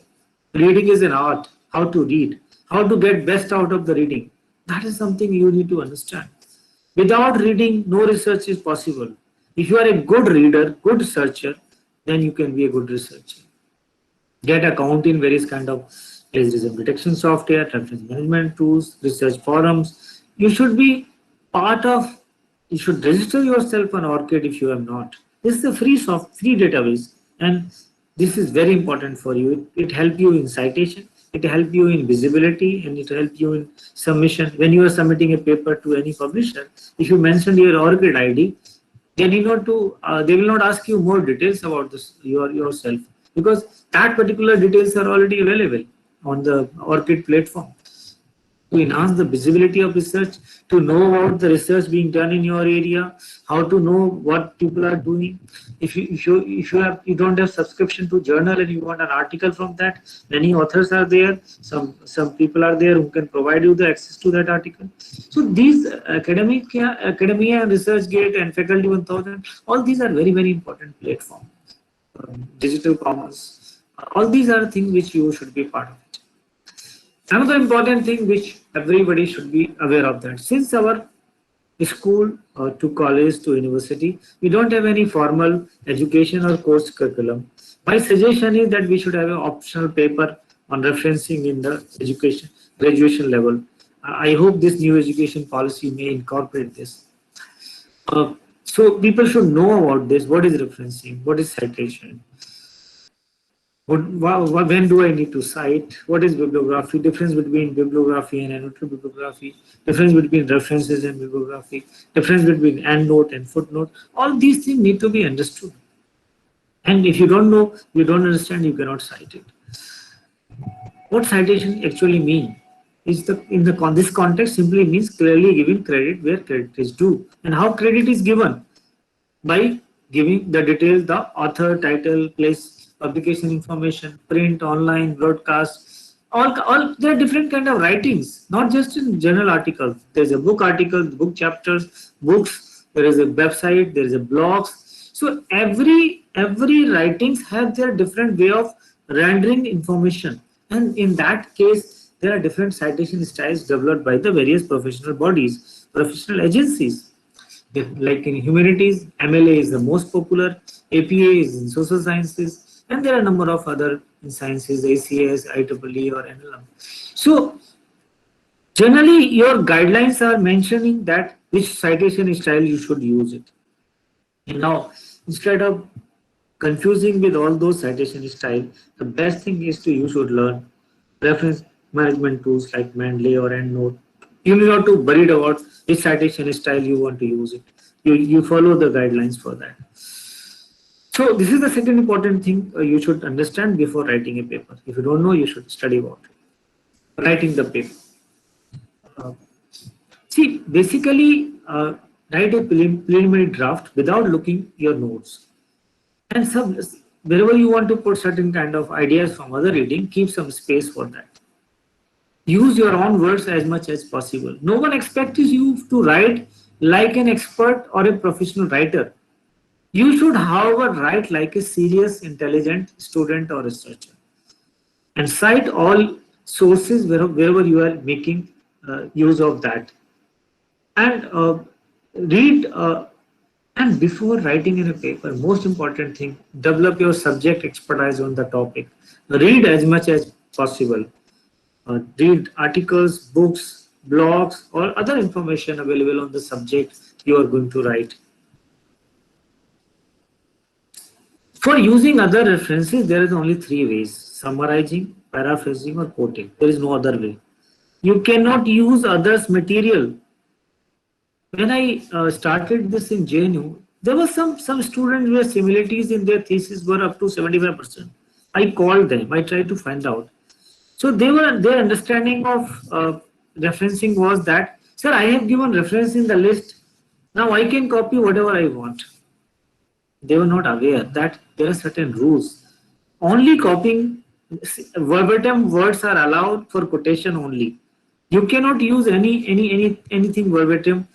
Reading is an art. How to read, how to get best out of the reading. That is something you need to understand. Without reading, no research is possible. If you are a good reader, good searcher, then you can be a good researcher. Get account in various kind of plagiarism detection software, reference management tools, research forums. You should be part of, you should register yourself on ORCID if you have not. This is a free database, and this is very important for you. It helps you in citation, it helps you in visibility, and it helps you in submission. When you are submitting a paper to any publisher, if you mention your ORCID ID, they need not to, they will not ask you more details about this yourself, because that particular details are already available on the ORCID platform. To enhance the visibility of research, to know about the research being done in your area, how to know what people are doing. If you don't have subscription to journal and you want an article from that, many authors are there. Some people are there who can provide you the access to that article. So these academia and ResearchGate and Faculty 1000, all these are very, very important platforms. Digital Commons, all these are things which you should be part of it. Another important thing which everybody should be aware of, that since our school to college to university, we don't have any formal education or course curriculum. My suggestion is that we should have an optional paper on referencing in the education graduation level. I hope this new education policy may incorporate this. So people should know about this. What is referencing? What is citation? When do I need to cite? What is bibliography? Difference between bibliography and annotated bibliography. Difference between references and bibliography. Difference between endnote and footnote. All these things need to be understood. And if you don't know, you don't understand, you cannot cite it. What citation actually mean? is this context simply means clearly giving credit where credit is due. And how credit is given? By giving the details, the author, title, place, publication information, print, online, broadcast, all there are different kind of writings, not just in journal articles. There's a book article, book chapters, books, there is a website, there is a blogs. So every writings have their different way of rendering information. And in that case, there are different citation styles developed by the various professional bodies, professional agencies. Like in humanities, MLA is the most popular, APA is in social sciences, and there are a number of other in sciences, ACS, IEEE or NLM. So generally your guidelines are mentioning that which citation style you should use it. And now instead of confusing with all those citation style, the best thing is to you should learn reference management tools like Mendeley or EndNote. You need not to worried about which citation style you want to use it. You follow the guidelines for that. So this is the second important thing you should understand before writing a paper. If you don't know, you should study about it. Writing the paper. See, basically, write a preliminary draft without looking your notes. And wherever you want to put certain kind of ideas from other reading, keep some space for that. Use your own words as much as possible. No one expects you to write like an expert or a professional writer. You should, however, write like a serious, intelligent student or researcher. And cite all sources wherever you are making use of that. And read, and before writing in a paper, most important thing, develop your subject expertise on the topic. Read as much as possible. Read articles, books, blogs, or other information available on the subject you are going to write. For using other references, there is only three ways: summarizing, paraphrasing, or quoting. There is no other way. You cannot use others' material. When I started this in JNU, there were some students where similarities in their thesis were up to 75%. I called them, I tried to find out. So their understanding of referencing was that, sir, I have given reference in the list. Now I can copy whatever I want. They were not aware that there are certain rules. Only copying verbatim words are allowed for quotation only. You cannot use anything verbatim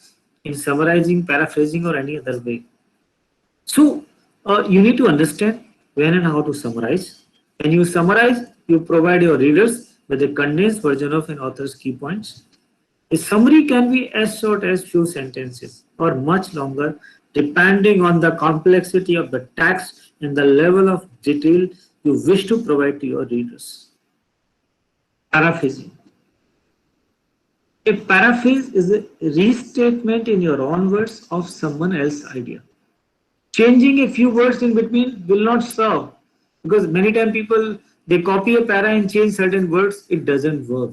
in summarizing, paraphrasing, or any other way. So you need to understand when and how to summarize. When you summarize, you provide your readers with a condensed version of an author's key points. A summary can be as short as few sentences or much longer, depending on the complexity of the text and the level of detail you wish to provide to your readers. Paraphrasing. A paraphrase is a restatement in your own words of someone else's idea. Changing a few words in between will not serve, because many times people, they copy a para and change certain words. It doesn't work.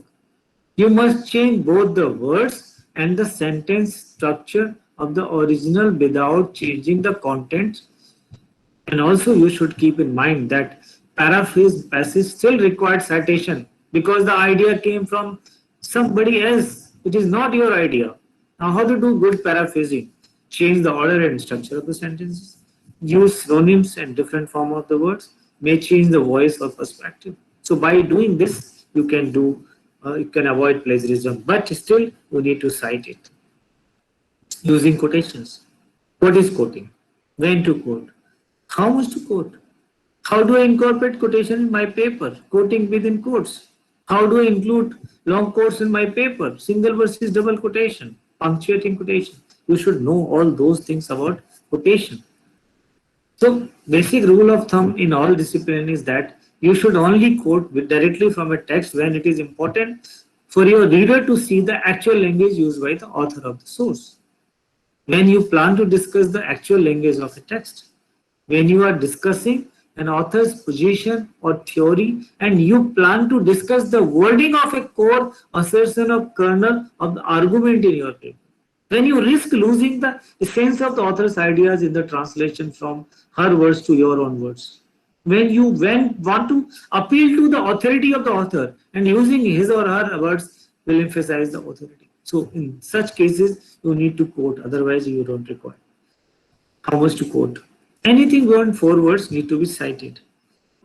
You must change both the words and the sentence structure of the original without changing the content. And also you should keep in mind that paraphrase passage still required citation because the idea came from somebody else. It is not your idea. Now, how to do good paraphrasing? Change the order and structure of the sentences. Use synonyms and different form of the words. May change the voice or perspective. So by doing this, you can avoid plagiarism, but still you need to cite it. Using quotations. What is quoting? When to quote? How much to quote? How do I incorporate quotation in my paper? Quoting within quotes. How do I include long quotes in my paper? Single versus double quotation, punctuating quotation. You should know all those things about quotation. So basic rule of thumb in all discipline is that you should only quote directly from a text when it is important for your reader to see the actual language used by the author of the source. When you plan to discuss the actual language of a text, when you are discussing an author's position or theory and you plan to discuss the wording of a core assertion or kernel of the argument in your paper, when you risk losing the essence of the author's ideas in the translation from her words to your own words, when you want to appeal to the authority of the author and using his or her words will emphasize the authority. So in such cases, you need to quote, otherwise you don't require. How much to quote? Anything beyond 4 words need to be cited.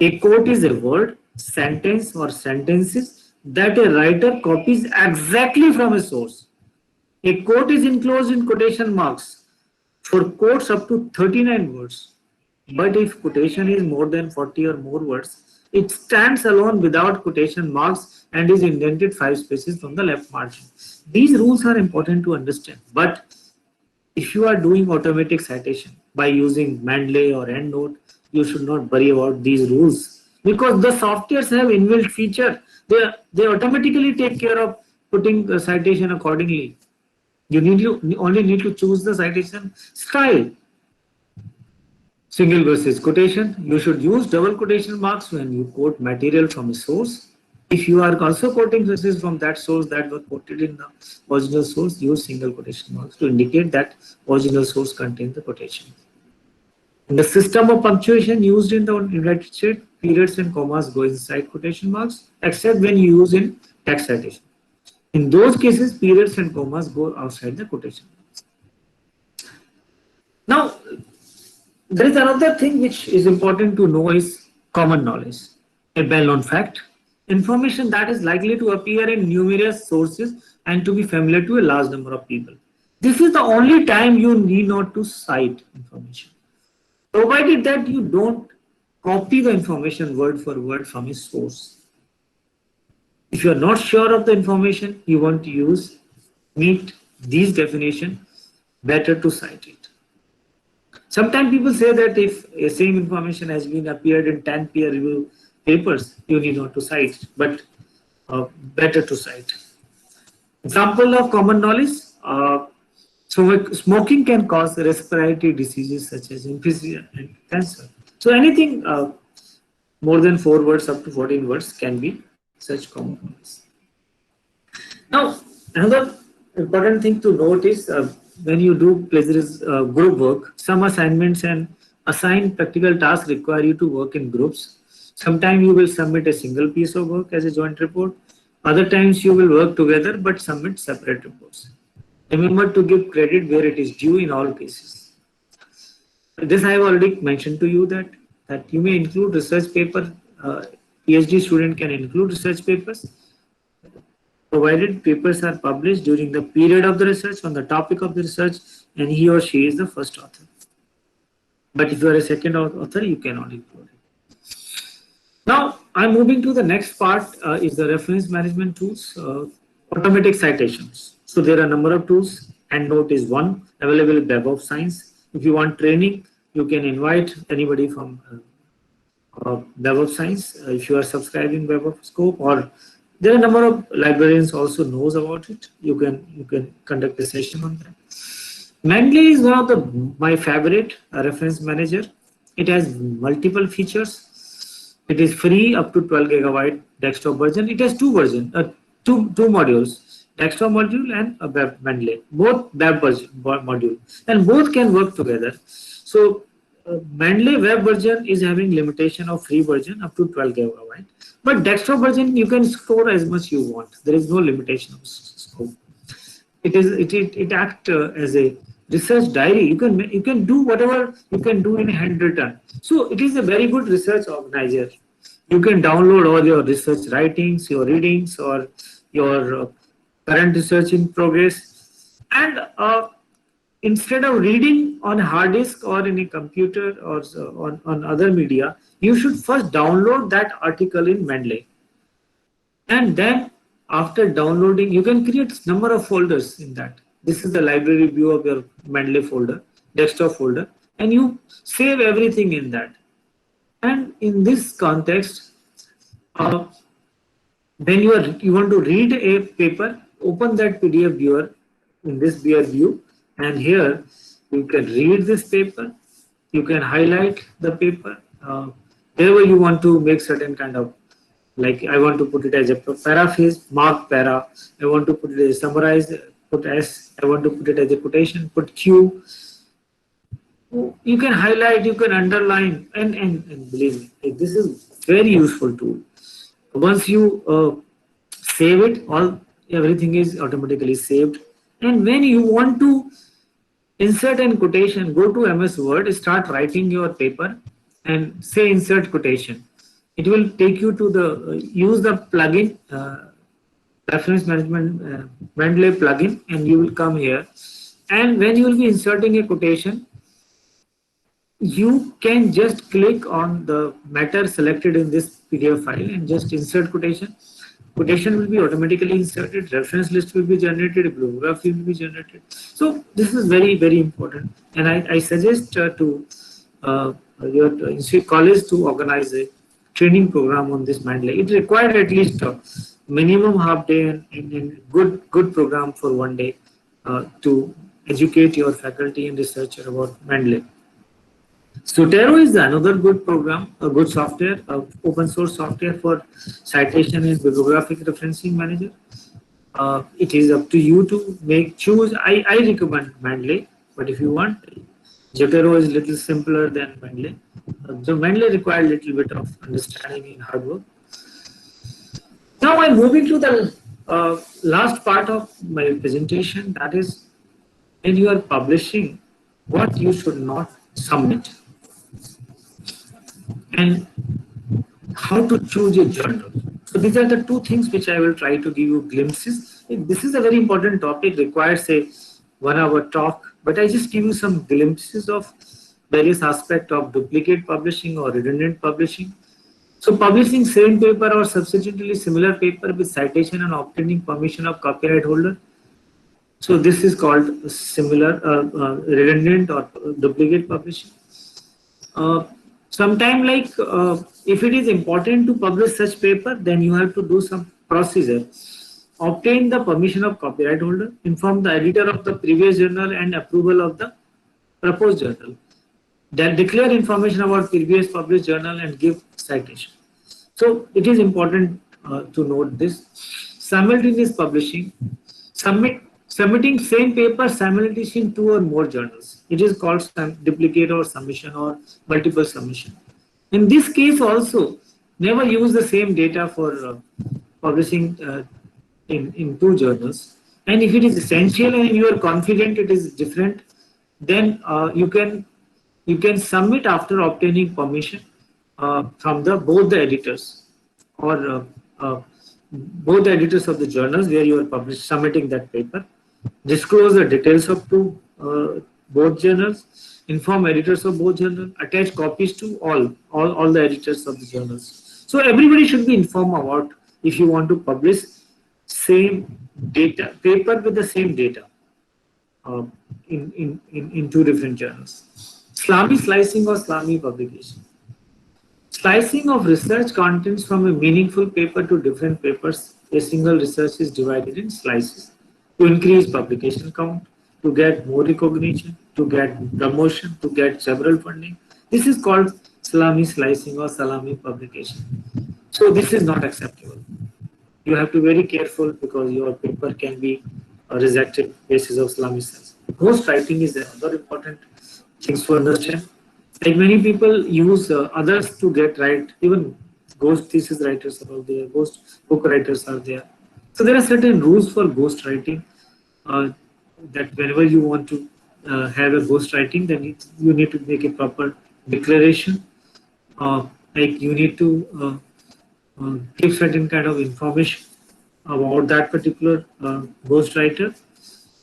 A quote is a word, sentence or sentences that a writer copies exactly from a source. A quote is enclosed in quotation marks for quotes up to 39 words. But if quotation is more than 40 or more words, it stands alone without quotation marks and is indented 5 spaces from the left margin. These rules are important to understand. But if you are doing automatic citation by using Mendeley or EndNote, you should not worry about these rules because the softwares have inbuilt feature. They automatically take care of putting the citation accordingly. You only need to choose the citation style. Single versus quotation. You should use double quotation marks when you quote material from a source. If you are also quoting sources from that source that were quoted in the original source, use single quotation marks to indicate that original source contains the quotation. In the system of punctuation used in the United States, periods and commas go inside quotation marks, except when you use in text citation. In those cases, periods and commas go outside the quotation marks. Now, there is another thing which is important to know is common knowledge. A well-known fact, information that is likely to appear in numerous sources and to be familiar to a large number of people. This is the only time you need not to cite information, provided that you don't copy the information word for word from a source. If you are not sure of the information you want to meet these definitions, better to cite it. Sometimes people say that if a same information has been appeared in 10 peer review papers, you need not to cite, but better to cite. Example of common knowledge, smoking can cause respiratory diseases such as emphysema and cancer. So anything more than 4 words up to 14 words can be such common knowledge. Now, another important thing to note is when you do plagiarism group work, some assignments and assigned practical tasks require you to work in groups. Sometimes you will submit a single piece of work as a joint report. Other times you will work together but submit separate reports. Remember to give credit where it is due in all cases. This I have already mentioned to you that you may include research paper. PhD student can include research papers, provided papers are published during the period of the research on the topic of the research and he or she is the first author. But if you are a second author, you cannot include it. Now, I'm moving to the next part is the reference management tools, automatic citations. So there are a number of tools. EndNote is one, available in Web of Science. If you want training, you can invite anybody from Web of Science. If you are subscribing Web of Scope, or there are a number of librarians also knows about it. You can conduct a session on that. Mendeley is one of my favorite reference manager. It has multiple features. It is free up to 12 GB desktop version. It has two versions, two modules, desktop module and a web Mendeley, both web module, and both can work together. So Mendeley web version is having limitation of free version up to 12 GB, but desktop version you can store as much you want. There is no limitation of scope. It acts as a research diary. You can do whatever you can do in handwritten. So it is a very good research organizer. You can download all your research writings, your readings, or your current research in progress. And instead of reading on a hard disk or in a computer or on other media, you should first download that article in Mendeley. And then after downloading, you can create a number of folders in that. This is the library view of your Mendeley folder, desktop folder, and you save everything in that. And in this context, when you want to read a paper, open that PDF viewer in this viewer view, and here you can read this paper. You can highlight the paper. Wherever you want to make certain kind of, like I want to put it as a paraphrase, mark para. I want to put it as summarize, put S. I want to put it as a quotation, put Q. You can highlight, you can underline, and believe me, this is very useful tool. Once you save it, all everything is automatically saved. And when you want to insert an quotation, go to MS Word, start writing your paper and say insert quotation. It will take you to the, use the plugin, reference management Mendeley plugin, and you will come here. And when you will be inserting a quotation, you can just click on the matter selected in this PDF file and just insert quotation. Quotation will be automatically inserted, reference list will be generated, bibliography will be generated. So this is very, very important. And I suggest to your college to organize a training program on this Mendeley. It required at least minimum half day and good program for one day to educate your faculty and researcher about Mendeley. Zotero is another good program, a good software, open source software for citation and bibliographic referencing manager. It is up to you to choose. I recommend Mendeley, but if you want, Zotero is a little simpler than Mendeley. So Mendeley requires a little bit of understanding and hard work. Now I'm moving to the last part of my presentation, that is when you are publishing, what you should not submit and how to choose a journal. So these are the two things which I will try to give you glimpses. This is a very important topic, requires a 1 hour talk, but I just give you some glimpses of various aspects of duplicate publishing or redundant publishing. So publishing same paper or substantially similar paper with citation and obtaining permission of copyright holder. So this is called similar, redundant or duplicate publishing. Sometime like if it is important to publish such paper, then you have to do some procedure. Obtain the permission of copyright holder, inform the editor of the previous journal and approval of the proposed journal. Then declare information about previous published journal and give citation. So it is important to note this. Simultaneous publishing, submitting same paper simultaneously in 2 or more journals. It is called duplicate or submission or multiple submission. In this case also, never use the same data for publishing in 2 journals. And if it is essential and you are confident it is different, then you can submit after obtaining permission from both the editors or both the editors of the journals where you are submitting that paper. Disclose the details of both journals, inform editors of both journals, attach copies to all the editors of the journals. So everybody should be informed about if you want to publish same data, paper with the same data in 2 different journals. Salami slicing or salami publication. Slicing of research contents from a meaningful paper to different papers. A single research is divided in slices to increase publication count, to get more recognition, to get promotion, to get several funding. This is called salami slicing or salami publication. So this is not acceptable. You have to be very careful because your paper can be rejected basis of salami slicing. Ghost writing is another important things to understand. Like many people use others to get right, even ghost thesis writers are there, ghost book writers are there. So there are certain rules for ghost writing that whenever you want to have a ghost writing, then you need to make a proper declaration. Like you need to give certain kind of information about that particular ghost writer,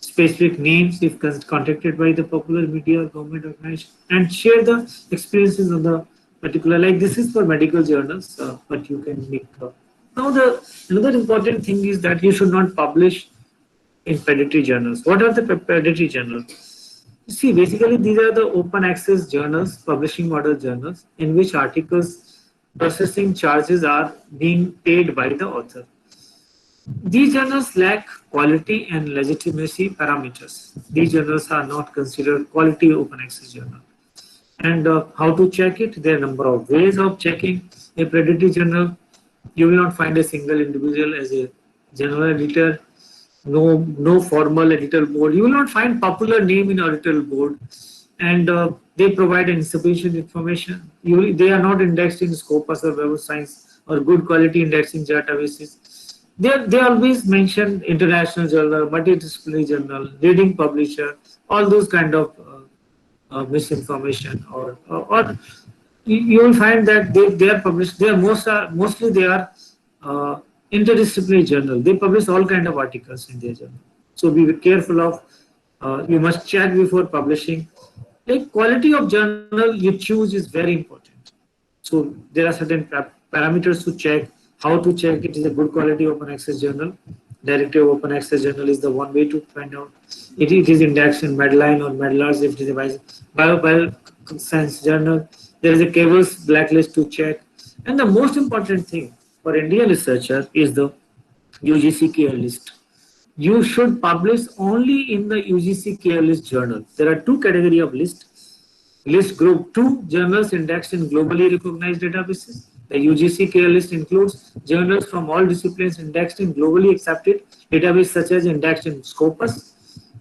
specific names if contacted by the popular media or government organization, and share the experiences of the particular, like this is for medical journals, but you can make. Now another important thing is that you should not publish in predatory journals. What are the predatory journals? You see, basically these are the open access journals, publishing model journals, in which articles processing charges are being paid by the author. These journals lack quality and legitimacy parameters. These journals are not considered quality open access journal. And how to check it? There are a number of ways of checking a predatory journal. You will not find a single individual as a general editor. No formal editorial board. You will not find popular name in editorial board, and they provide insufficient information. They are not indexed in Scopus or Web of Science or good quality indexing databases. they always mention international journal, multidisciplinary journal, leading publisher, all those kind of misinformation, or you will find that they are published. They are mostly they are uh, interdisciplinary journal. They publish all kind of articles in their journal. So be careful of. You must check before publishing. Like quality of journal you choose is very important. So there are certain parameters to check. How to check it is a good quality open access journal. Directive open access journal is the one way to find out. It is indexed in Medline or Medlars if it is a bioscience journal. There is a Cable's blacklist to check. And the most important thing for Indian researcher is the UGC care list. You should publish only in the UGC care list journal. There are two categories of list. List Group 2 journals indexed in globally recognized databases. The UGC care list includes journals from all disciplines indexed in globally accepted databases such as indexed in Scopus,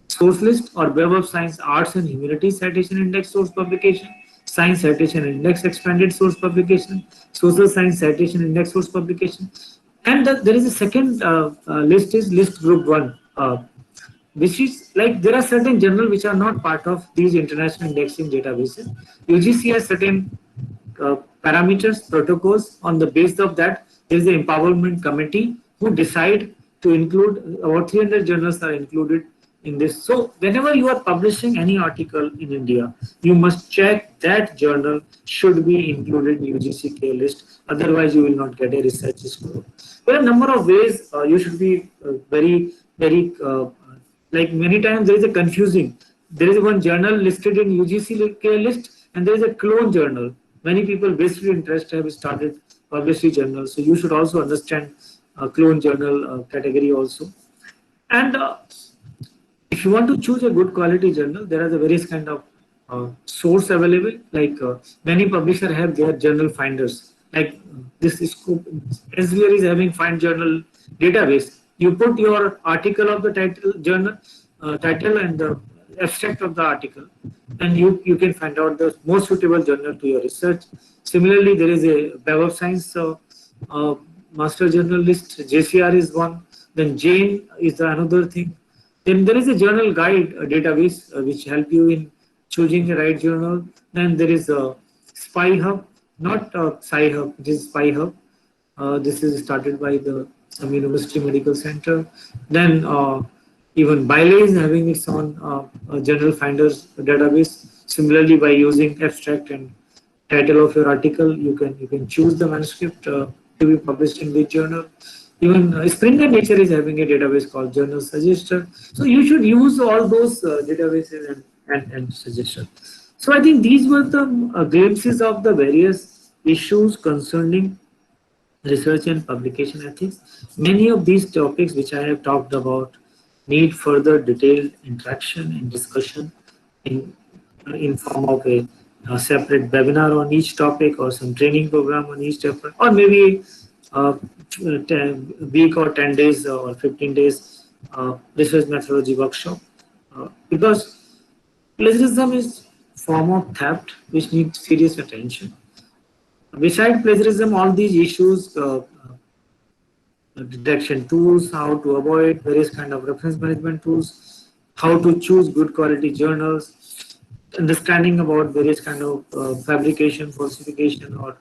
Source List, or Web of Science, Arts and Humanities Citation Index Source Publication, Science Citation Index Expanded Source Publication, Social Science Citation Index Source Publication. And there is a second list is List Group 1. Which is like there are certain journals which are not part of these international indexing databases. UGC has certain parameters, protocols. On the basis of that, there is an empowerment committee who decide to include about 300 journals are included in this. So whenever you are publishing any article in India, you must check that journal should be included in UGC care list. Otherwise, you will not get a research score. There are a number of ways you should be very like many times there is a confusing. There is one journal listed in UGC care list and there is a clone journal. Many people basically interest have started publishing journals. So you should also understand clone journal category also. And if you want to choose a good quality journal, there are the various kind of source available. Like many publishers have their journal finders. Like this is Elsevier is having Find Journal database. You put your article of the title journal title and the abstract of the article, and you can find out the most suitable journal to your research. Similarly, there is a Web of Science master journal list. JCR is one. Then Jane is another thing. Then there is a journal guide database which help you in choosing the right journal. Then there is a Spy Hub, not Sci Hub. It is Spy Hub. This is started by some University Medical Center. Then even Bilay is having its own journal finders database. Similarly, by using abstract and title of your article, you can choose the manuscript to be published in which journal. Even Springer Nature is having a database called Journal Suggester. So you should use all those databases and suggestions. So I think these were the glimpses of the various issues concerning research and publication ethics. Many of these topics which I have talked about need further detailed interaction and discussion in form of a separate webinar on each topic or some training program on each topic, or maybe a week or 10 days or 15 days research methodology workshop. Because plagiarism is a form of theft which needs serious attention. Besides plagiarism, all these issues, detection tools, how to avoid various kind of reference management tools, how to choose good quality journals, understanding about various kind of fabrication, falsification, or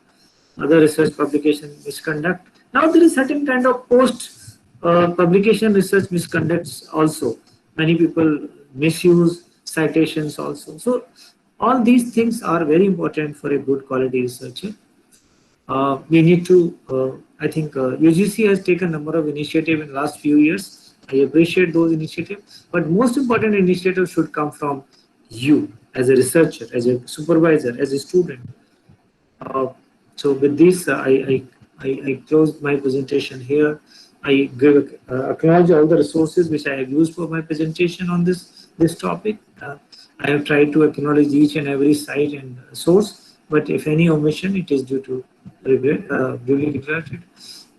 other research publication misconduct. Now there is certain kind of post publication research misconducts also. Many people misuse citations also. So all these things are very important for a good quality researcher. We need to, I think UGC has taken a number of initiatives in the last few years. I appreciate those initiatives, but most important initiatives should come from you as a researcher, as a supervisor, as a student. So with this, I close my presentation here. I acknowledge all the resources which I have used for my presentation on this topic. I have tried to acknowledge each and every site and source, but if any omission, it is due to duly regretted.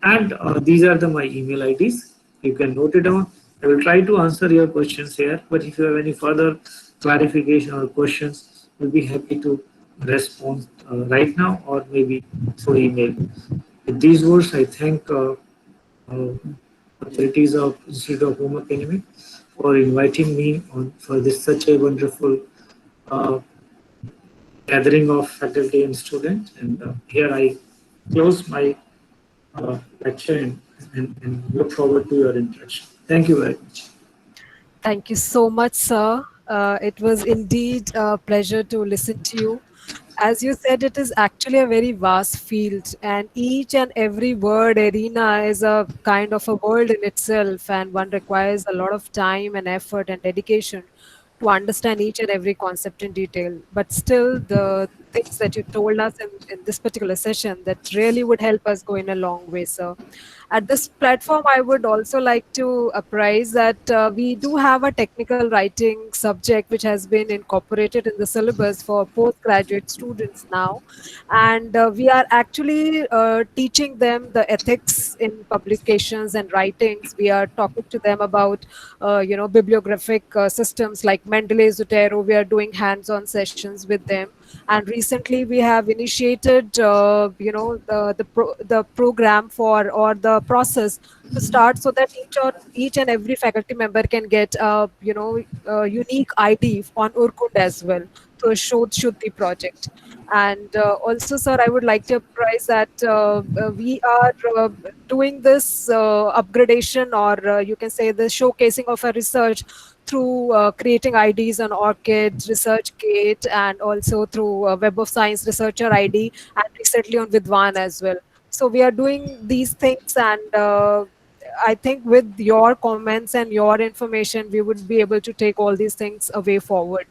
And these are my email IDs. You can note it down. I will try to answer your questions here, but if you have any further clarification or questions, we'll be happy to respond right now or maybe through email. With these words, I thank authorities of Institute of Home Academy for inviting me on for this such a wonderful uh, gathering of faculty and students. And here I close my lecture and look forward to your interaction. Thank you very much. Thank you so much, sir. It was indeed a pleasure to listen to you. As you said, it is actually a very vast field, and each and every word arena is a kind of a world in itself, and one requires a lot of time and effort and dedication to understand each and every concept in detail. But still, the things that you told us in this particular session that really would help us go in a long way, sir. At this platform, I would also like to apprise that we do have a technical writing subject which has been incorporated in the syllabus for postgraduate students now. And we are actually teaching them the ethics in publications and writings. We are talking to them about, bibliographic systems like Mendeley, Zotero. We are doing hands-on sessions with them. And recently we have initiated the program for or the process to start so that each and every faculty member can get a unique ID on Urkund as well, so Shodh Shuddhi project. And also, sir, I would like to apprise that we are doing this upgradation, or you can say the showcasing of a research through creating IDs on ORCID, ResearchGate, and also through Web of Science Researcher ID, and recently on Vidwan as well. So we are doing these things, and I think with your comments and your information, we would be able to take all these things away forward.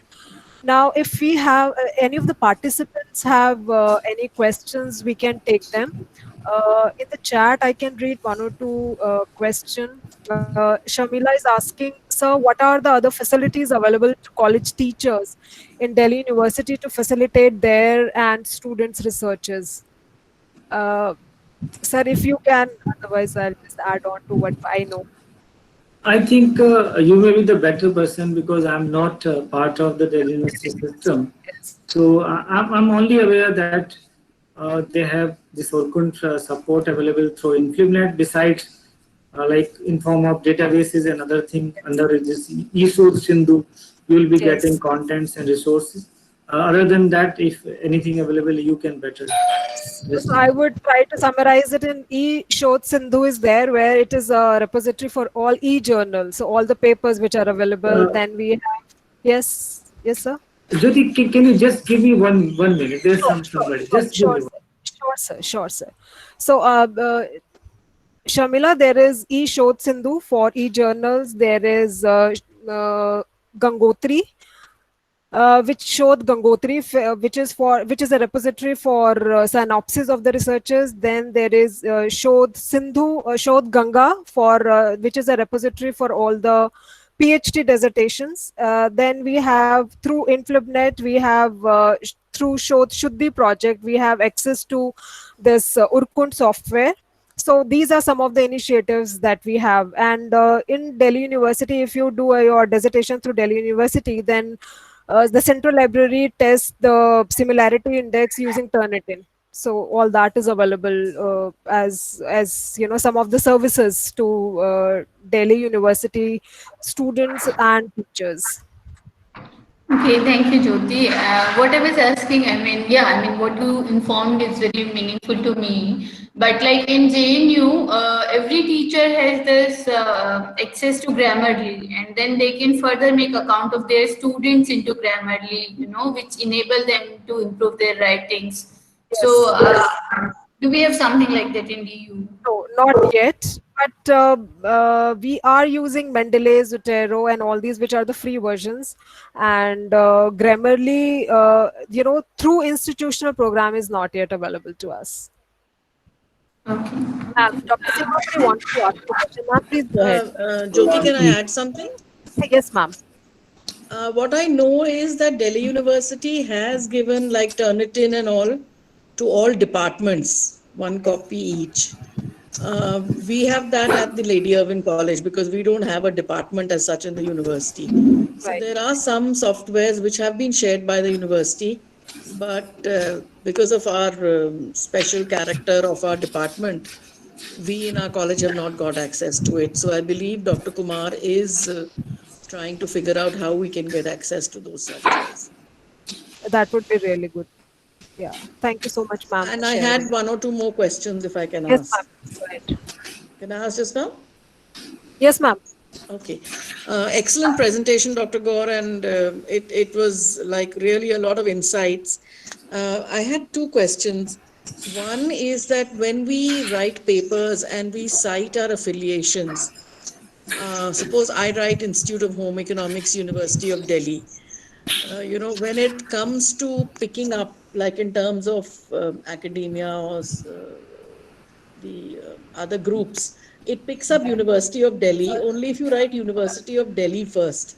Now, if we have any of the participants have any questions, we can take them. In the chat, I can read one or two questions. Shamila is asking, sir, what are the other facilities available to college teachers in Delhi University to facilitate their and students' researches? Uh, Sir, if you can, otherwise I'll just add on to what I know. I think you may be the better person because I'm not part of the Delhi University system. Yes. So I'm only aware that they have this Orkut support available through InfluMnet. Besides, like in form of databases and other thing under this eSource Sindhu, you will be Yes. getting contents and resources. Other than that, if anything available, you can better. So I would try to summarize it in eShodh Sindhu is there, where it is a repository for all e-journals, so all the papers which are available. Then we have, yes, yes, sir. Jyoti, can you just give me one minute? There's somebody. Just give Sure, me sir. Sure, sir. Sure, sir. So, Shamila, there is eShodh Sindhu for e-journals. There is Gangotri, which Shodh Gangotri, which is a repository for synopsis of the researchers. Then there is Shodh Sindhu, Shodh Ganga for which is a repository for all the PhD dissertations. Then we have through InfluMnet, we have through Shodh Shuddhi project, we have access to this Urkund software. So these are some of the initiatives that we have. And in Delhi University, if you do your dissertation through Delhi University, then the central library tests the similarity index using Turnitin. So all that is available as you know, some of the services to Delhi University students and teachers. Okay, thank you, Jyoti. What I was asking, what you informed is very meaningful to me. But like in JNU, every teacher has this access to Grammarly, and then they can further make account of their students into Grammarly, which enable them to improve their writings. Yes. So, do we have something like that in DU? No, not yet. But we are using Mendeley, Zotero, and all these, which are the free versions. And Grammarly, through institutional program is not yet available to us. Okay. Dr. Simhapuri wants to ask a question. Ma'am, please go ahead. Jyoti, can I add something? Yes, ma'am. What I know is that Delhi University has given like Turnitin and all to all departments, one copy each. We have that at the Lady Irwin College because we don't have a department as such in the university. So Right. there are some softwares which have been shared by the university, but because of our special character of our department, we in our college have not got access to it. So I believe Dr. Kumar is trying to figure out how we can get access to those softwares. That would be really good. Yeah. Thank you so much, ma'am, And for I sharing. had one or two more questions if I can Yes, ask. ma'am. Go ahead. Can I ask just now? Yes, ma'am. Okay. Excellent presentation, Dr. Gore, and it was like really a lot of insights. I had two questions. One is that when we write papers and we cite our affiliations, suppose I write Institute of Home Economics, University of Delhi. When it comes to picking up, like in terms of academia or the other groups, it picks up University of Delhi only if you write University of Delhi first.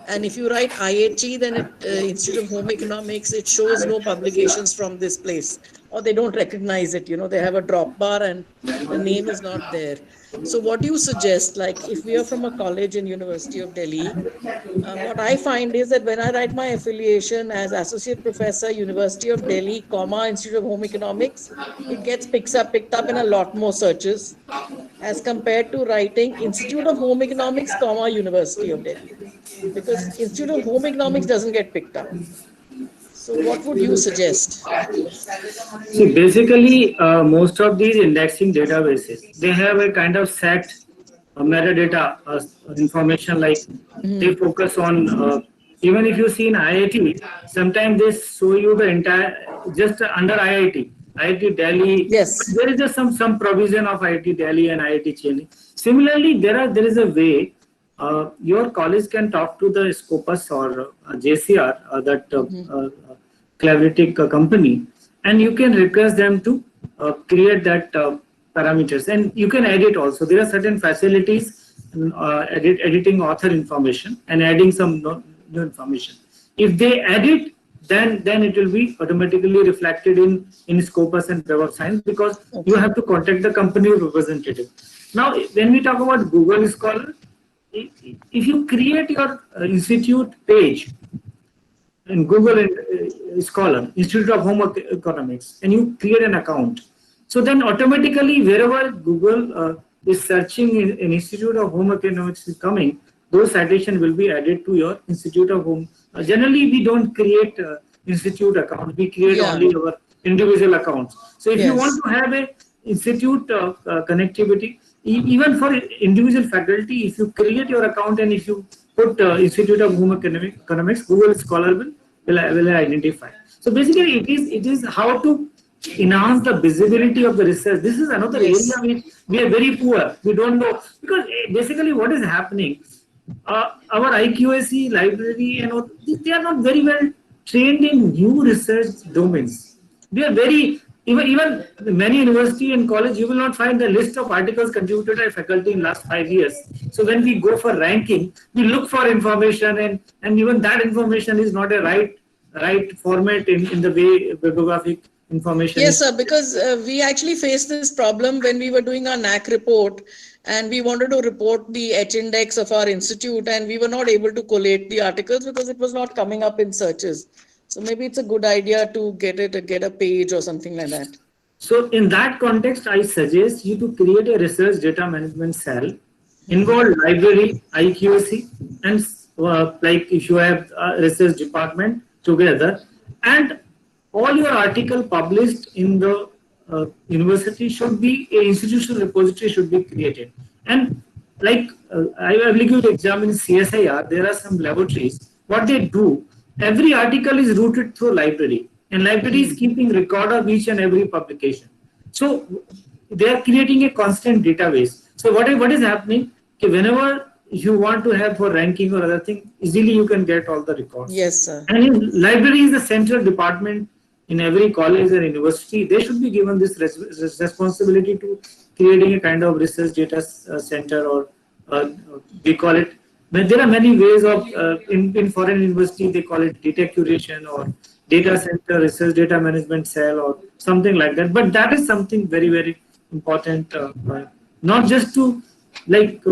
And if you write IHE, then Institute of Home Economics, it shows no publications from this place, or they don't recognize it. They have a drop bar and the name is not there. So what do you suggest? Like if we are from a college in University of Delhi, what I find is that when I write my affiliation as Associate Professor, University of Delhi, Institute of Home Economics, it gets picked up in a lot more searches as compared to writing Institute of Home Economics, University of Delhi. Because Institute of Home Economics doesn't get picked up. So what would you suggest? See, basically, most of these indexing databases, they have a kind of set metadata information, like they focus on, even if you see in IIT, sometimes they show you the entire, just under IIT Delhi. Yes. There is just some provision of IIT Delhi and IIT Chennai. Similarly, there is a way your college can talk to the Scopus or JCR, that collaborative company, and you can request them to create that parameters, and you can edit also. There are certain facilities, editing author information and adding some new information. If they edit, then it will be automatically reflected in Scopus and Web of Science, because you have to contact the company representative. Now, when we talk about Google Scholar, if you create your institute page in Google Scholar, Institute of Home Economics, and you create an account, so then automatically wherever Google is searching in Institute of Home Economics is coming, those citations will be added to your Institute of Home. Generally, we don't create institute account. We create only our individual accounts. So if you want to have a institute connectivity, even for individual faculty, if you create your account and if you put Institute of Home Economics, Google Scholar will identify. So basically, it is how to enhance the visibility of the research. This is another area which we are very poor. We don't know, because basically what is happening, our IQAC library, they are not very well trained in new research domains. We are very, even many university and college, you will not find the list of articles contributed by faculty in last 5 years. So when we go for ranking, we look for information, and even that information is not a right format in the way bibliographic information. Yes, sir, because we actually faced this problem when we were doing our NAC report, and we wanted to report the H index of our institute, and we were not able to collate the articles because it was not coming up in searches. So maybe it's a good idea to get a page or something like that. So in that context, I suggest you to create a research data management cell, involve library, IQAC, and like if you have a research department together, and all your article published in the university should be, a institutional repository should be created. And like I will give you an example in CSIR, there are some laboratories. What they do, every article is routed through library, and library is keeping record of each and every publication. So they are creating a constant database. So what is happening? Okay, whenever you want to have for ranking or other thing, easily you can get all the records. Yes, sir. And library is the central department in every college and university. They should be given this responsibility to creating a kind of research data center, or we call it. But there are many ways of in foreign university they call it data curation or data center, research data management cell, or something like that. But that is something very, very important, not just to like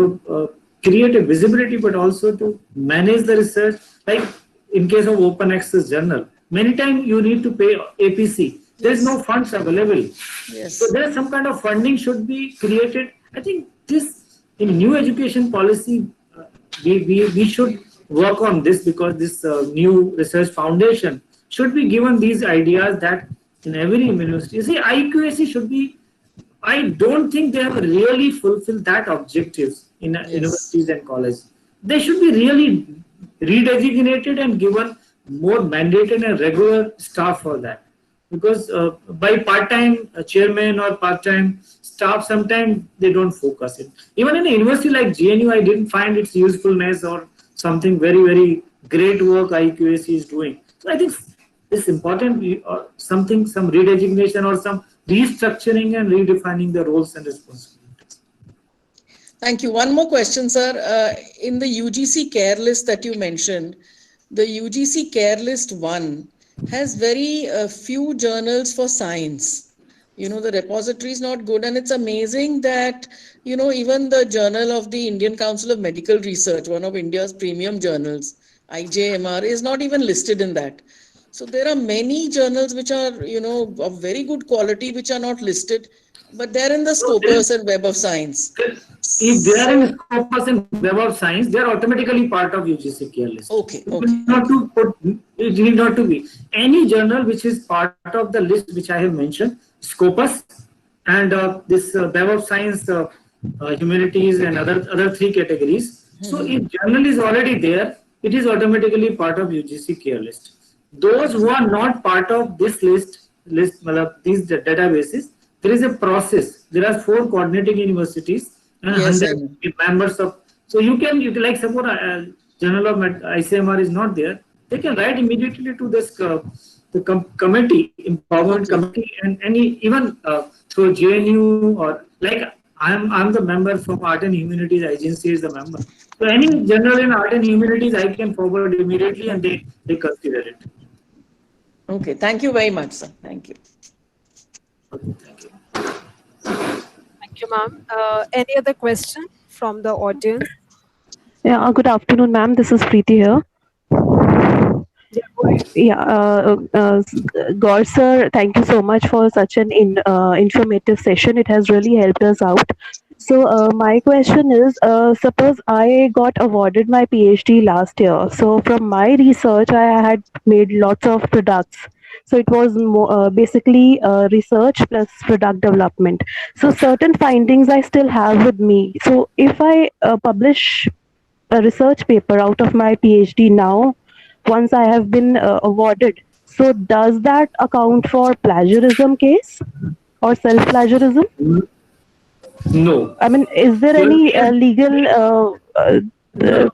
create a visibility, but also to manage the research. Like in case of open access journal, many times you need to pay APC. There is Yes. no funds available. Yes. So there's some kind of funding should be created. I think this in new education policy, we should work on this, because this new research foundation should be given these ideas that in every university, you see, IQAC should be. I don't think they have really fulfilled that objectives in Yes. universities and colleges. They should be really redesignated and given more mandated and regular staff for that, because by part-time chairman or part-time staff, sometimes they don't focus it. Even in a university like GNU, I didn't find its usefulness or something very great work IQAC is doing. So I think it's important, something, some redesignation or some restructuring and redefining the roles and responsibilities. Thank you. One more question, sir. In the UGC care list that you mentioned, the UGC care list 1 has very few journals for science. You know, the repository is not good, and it's amazing that, you know, even the Journal of the Indian Council of Medical Research, one of India's premium journals, IJMR, is not even listed in that. So there are many journals which are, you know, of very good quality, which are not listed, but they're in the Scopus and Web of Science. If they are in So, Scopus and Web of Science, they are automatically part of UGC care list. okay, It okay. need not to put, it need not to be any journal which is part of the list which I have mentioned, Scopus and this Web of Science, humanities and other three categories. So if journal is already there, it is automatically part of UGC care list. Those who are not part of this list, these databases, there is a process. There are 4 coordinating universities and Yes, I 100 members of. So you can like suppose Journal of ICMR is not there, they can write immediately to this committee, empowerment Okay. committee, and any even through GNU, or like I'm the member from Art and Humanities Agency is the member. So any journal in Art and Humanities I can forward immediately, and they consider it. Okay. Thank you very much, sir. Thank you. Okay, thank you. Thank you, ma'am. Any other question from the audience? Yeah, good afternoon, ma'am. This is Preeti here. Yeah, go ahead. Yeah, Gaur sir, thank you so much for such an informative session. It has really helped us out. So, my question is, suppose I got awarded my PhD last year. So, from my research, I had made lots of products. So, it was basically research plus product development. So, certain findings I still have with me. So, if I publish a research paper out of my PhD now, once I have been awarded. So does that account for plagiarism case or self-plagiarism? No. I mean, is there any legal No.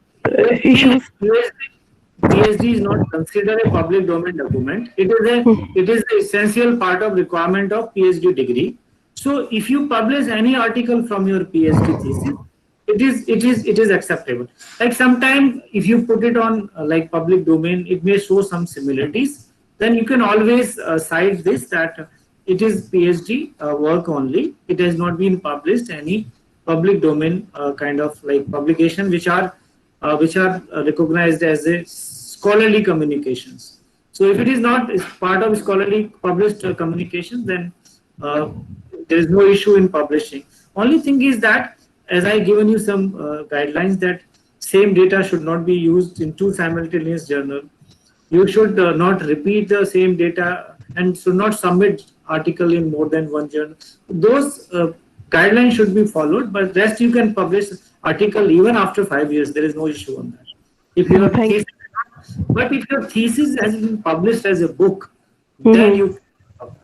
issues? PhD is not considered a public domain document. It is the essential part of requirement of PhD degree. So if you publish any article from your PhD thesis, it is acceptable. Like sometimes if you put it on like public domain, it may show some similarities. Then you can always cite this that it is PhD work only. It has not been published any public domain kind of like publication which are recognized as a scholarly communications. So if it is not part of scholarly published communications, then there is no issue in publishing. Only thing is that, as I given you some guidelines, that same data should not be used in 2 simultaneous journals. You should not repeat the same data and should not submit article in more than 1 journal. Those guidelines should be followed, but rest you can publish article even after 5 years. There is no issue on that. If your thesis, but if your thesis has been published as a book, then you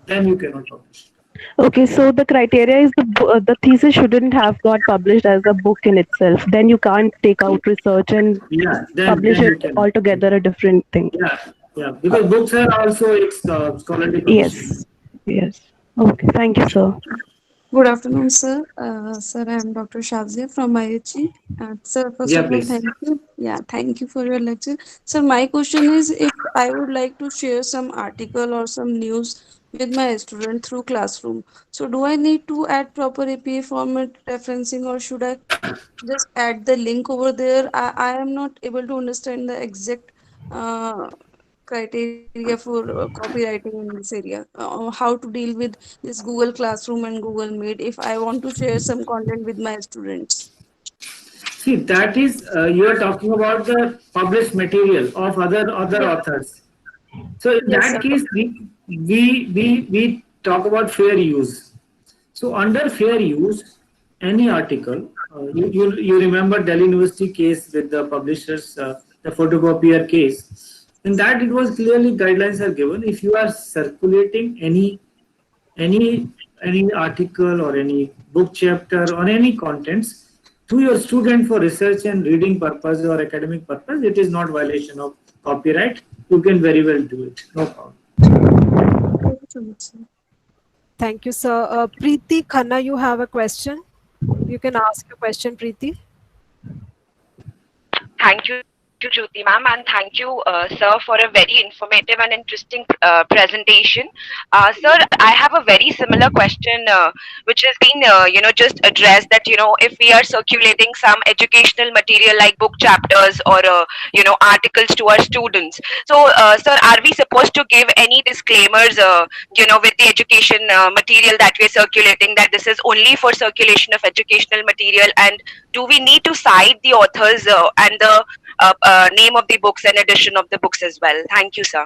cannot publish. Okay, so the criteria is the thesis shouldn't have got published as a book in itself. Then you can't take out research and publish then it altogether a different thing. Yeah, because books are also scholarly. Yes, yes. Okay, thank you, sir. Good afternoon, sir. Sir, I am Dr. Shazia from IHE. Sir, first of all, thank you. Yeah, thank you for your lecture. Sir, my question is, if I would like to share some article or some news with my student through classroom, so do I need to add proper APA format referencing, or should I just add the link over there? I am not able to understand the exact criteria for copywriting in this area? How to deal with this Google Classroom and Google Meet if I want to share some content with my students? See, that is, you are talking about the published material of other Yeah. authors. So in Yes, that sir. case, we talk about fair use. So under fair use, any article, you remember Delhi University case with the publishers, the photocopier case. In that, it was clearly guidelines are given. If you are circulating any any article or any book chapter or any contents to your student for research and reading purpose or academic purpose, it is not violation of copyright. You can very well do it, no problem. Thank you so much, sir. Thank you, sir. Preeti Khanna, you have a question? You can ask your question, Preeti. Thank you, Jyoti ma'am, and thank you, sir, for a very informative and interesting presentation. Sir, I have a very similar question, which has been, just addressed that, if we are circulating some educational material like book chapters or, articles to our students. So, sir, are we supposed to give any disclaimers, with the education material that we are circulating, that this is only for circulation of educational material, and do we need to cite the authors and the name of the books and edition of the books as well? Thank you, sir.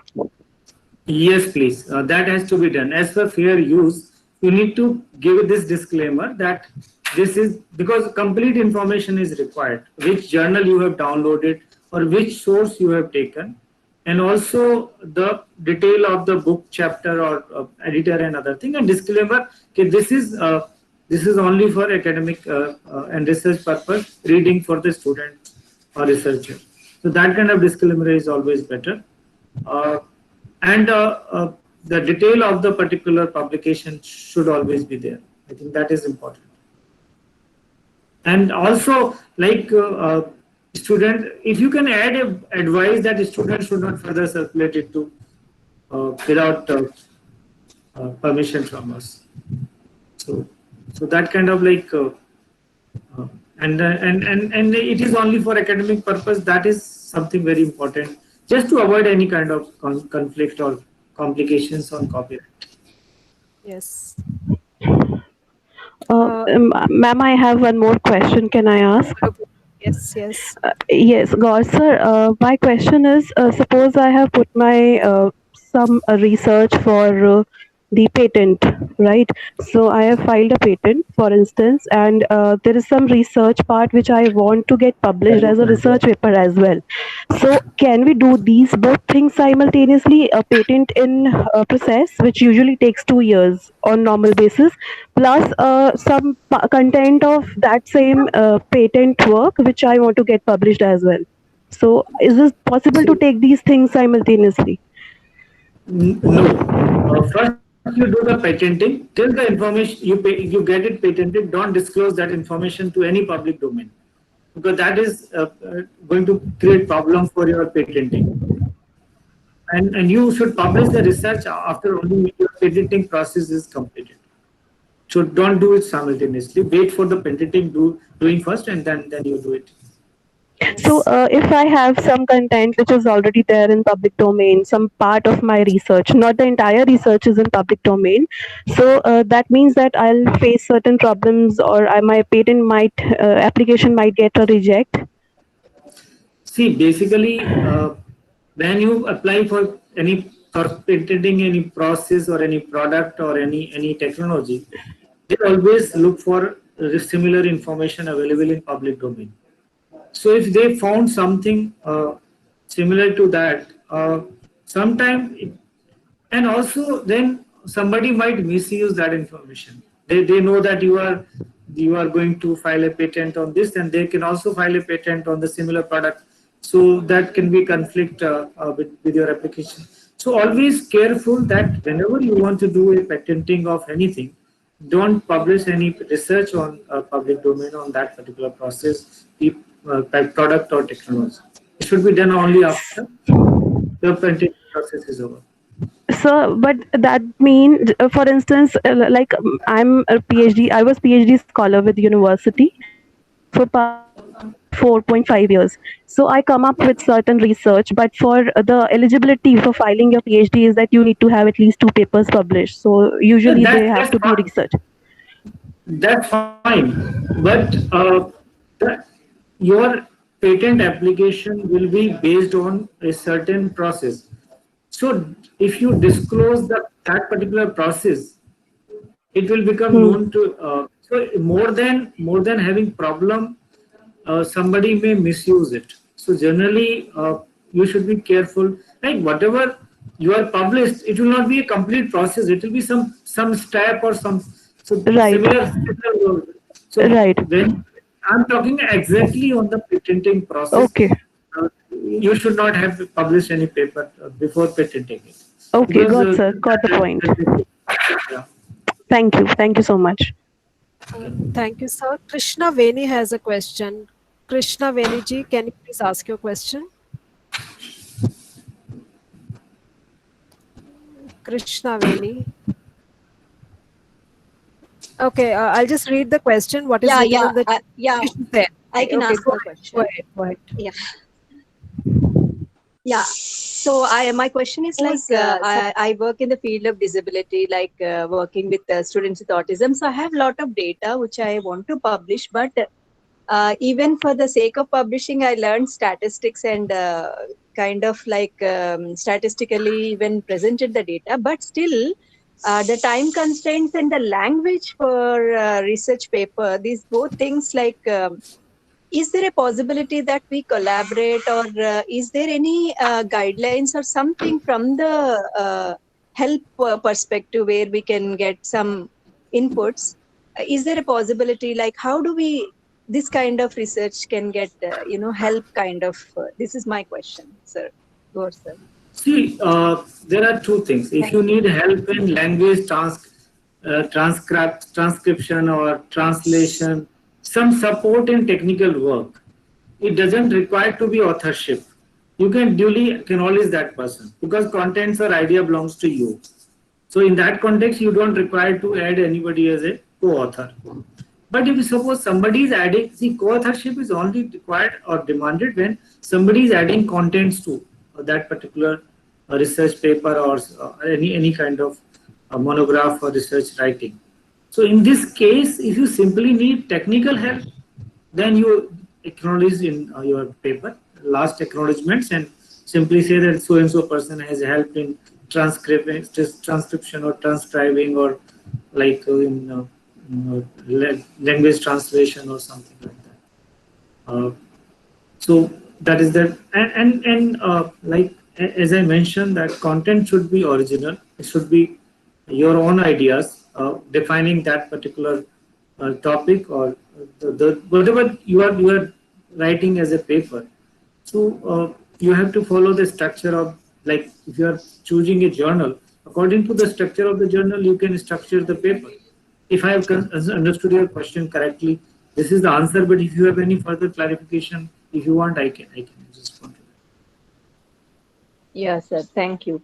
Yes, please. That has to be done. As for fair use, you need to give this disclaimer that this is because complete information is required, which journal you have downloaded or which source you have taken, and also the detail of the book chapter or editor and other thing, and disclaimer, okay, this is only for academic and research purpose, reading for the student or researcher. So that kind of disclaimer is always better. And the detail of the particular publication should always be there. I think that is important. And also, like student, if you can add a advice that the student should not further circulate it to without permission from us. So that kind of like, and it is only for academic purpose. That is something very important, just to avoid any kind of conflict or complications on copyright. Yes. Ma'am, I have one more question. Can I ask? Yes, yes. Yes, God, sir. My question is: suppose I have put my some research for the patent, right? So I have filed a patent, for instance, and there is some research part which I want to get published as a research paper as well. So can we do these both things simultaneously? A patent in process, which usually takes 2 years on normal basis, plus some content of that same patent work which I want to get published as well. So is it possible to take these things simultaneously? No. First you do the patenting. Till the information you get it patented, don't disclose that information to any public domain, because that is going to create problem for your patenting. And you should publish the research after only your patenting process is completed. So don't do it simultaneously. Wait for the patenting doing first, and then you do it. So if I have some content which is already there in public domain, some part of my research, not the entire research is in public domain, so that means that I'll face certain problems, or my patent application might get a reject. See, basically, when you apply for patenting any process or any product or any technology, they always look for similar information available in public domain. So if they found something similar to that, sometime, and also then somebody might misuse that information. They know that you are going to file a patent on this, and they can also file a patent on the similar product. So that can be conflict with your application. So always careful that whenever you want to do a patenting of anything, don't publish any research on public domain on that particular process, product or technology. It should be done only after the patenting process is over. So, but that means, for instance, like I'm a PhD, I was PhD scholar with university. For 4.5 years. So I come up with certain research, but for the eligibility for filing your PhD is that you need to have at least 2 papers published. So usually they have That's to be fine. research. That's fine. But your patent application will be based on a certain process. So if you disclose that particular process, it will become known to. So more than having problem, somebody may misuse it. So generally, you should be careful. Like whatever you are published, it will not be a complete process. It will be some step or some Right. similar. So Right. when I'm talking exactly on the patenting process, Okay. you should not have published any paper before patenting it. Okay, Because, got sir, got the point. Yeah. Thank you. Thank you so much. Thank you, sir. Krishna Veni has a question. Krishna Veni ji, can you please ask your question? Krishna Veni. Okay, I'll just read the question. What is Yeah, written yeah, in the yeah. question there? I can Okay, ask the question. Go ahead. Go ahead. Yeah. Yeah. So my question is like I work in the field of disability, like working with students with autism. So I have a lot of data which I want to publish, but even for the sake of publishing, I learned statistics and kind of like statistically even presented the data, but still the time constraints and the language for research paper, these both things like is there a possibility that we collaborate, or is there any guidelines or something from the help perspective where we can get some inputs? Is there a possibility, like how do we this kind of research can get help kind of this is my question, sir. Go, sir. See, there are two things. If you need help in language transcription or translation, some support in technical work, it doesn't require to be authorship. You can duly acknowledge that person because contents or idea belongs to you. So in that context, you don't require to add anybody as a co-author. But if you suppose somebody is adding, see, co-authorship is only required or demanded when somebody is adding contents to that particular research paper or any kind of monograph or research writing. So in this case, if you simply need technical help, then you acknowledge in your paper last acknowledgements and simply say that so and so person has helped in transcription or transcribing or like in language translation or something like that. So that is that, and like as I mentioned, that content should be original. It should be your own ideas, defining that particular topic or the whatever you are writing as a paper. So you have to follow the structure of, like if you are choosing a journal, according to the structure of the journal, you can structure the paper. If I have understood your question correctly, this is the answer. But if you have any further clarification, if you want, I can respond to that. Yes, sir. Thank you.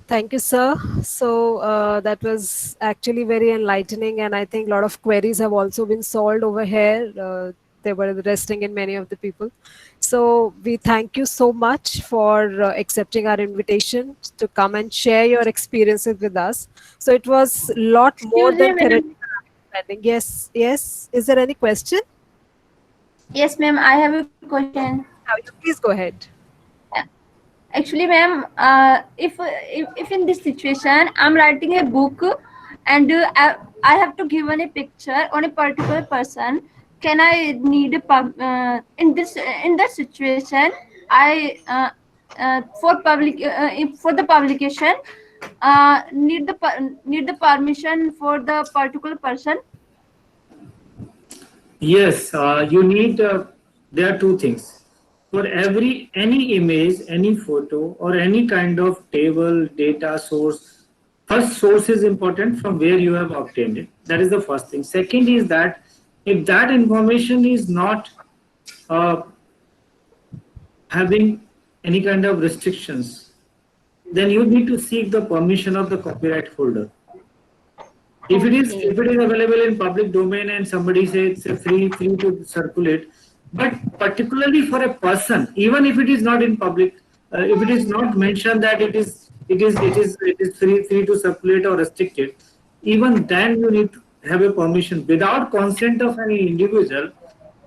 Thank you, sir. So that was actually very enlightening, and I think a lot of queries have also been solved over here. They were resting in many of the people. So we thank you so much for accepting our invitation to come and share your experiences with us. So it was a lot more than theoretical understanding. Yes, yes. Is there any question? Yes, ma'am. I have a question. Please go ahead. Actually, ma'am, if in this situation I'm writing a book and I have to give a picture on a particular person, can I need a in that situation I for the publication need the permission for the particular person? Yes, you need. There are two things. For any image, any photo, or any kind of table, data source, first source is important from where you have obtained it. That is the first thing. Second is that if that information is not having any kind of restrictions, then you need to seek the permission of the copyright holder. If it is available in public domain and somebody says it's free to circulate, but particularly for a person, even if it is not in public, if it is not mentioned that it is free to circulate or restricted, even then you need to have a permission. Without consent of any individual,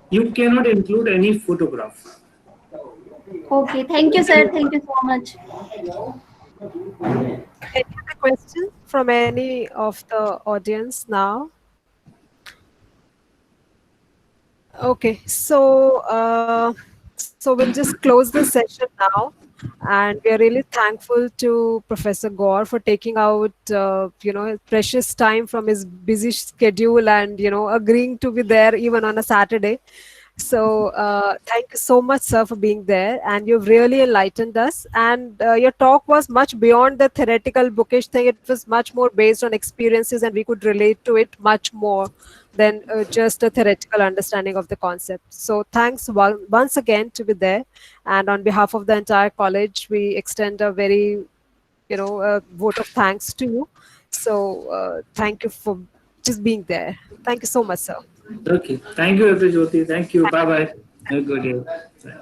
you cannot include any photograph. Okay, thank you, sir. Thank you so much. Any other questions from any of the audience now? Okay, so we'll just close the session now, and we are really thankful to Professor Gaur for taking out his precious time from his busy schedule and agreeing to be there even on a Saturday. So thank you so much, sir, for being there, and you've really enlightened us. And your talk was much beyond the theoretical bookish thing. It was much more based on experiences, and we could relate to it much more than just a theoretical understanding of the concept. So thanks once again to be there. And on behalf of the entire college, we extend a very, vote of thanks to you. So thank you for just being there. Thank you so much, sir. Okay. Thank you, Dr. Jyoti. Thank you. Bye-bye. Have a good day.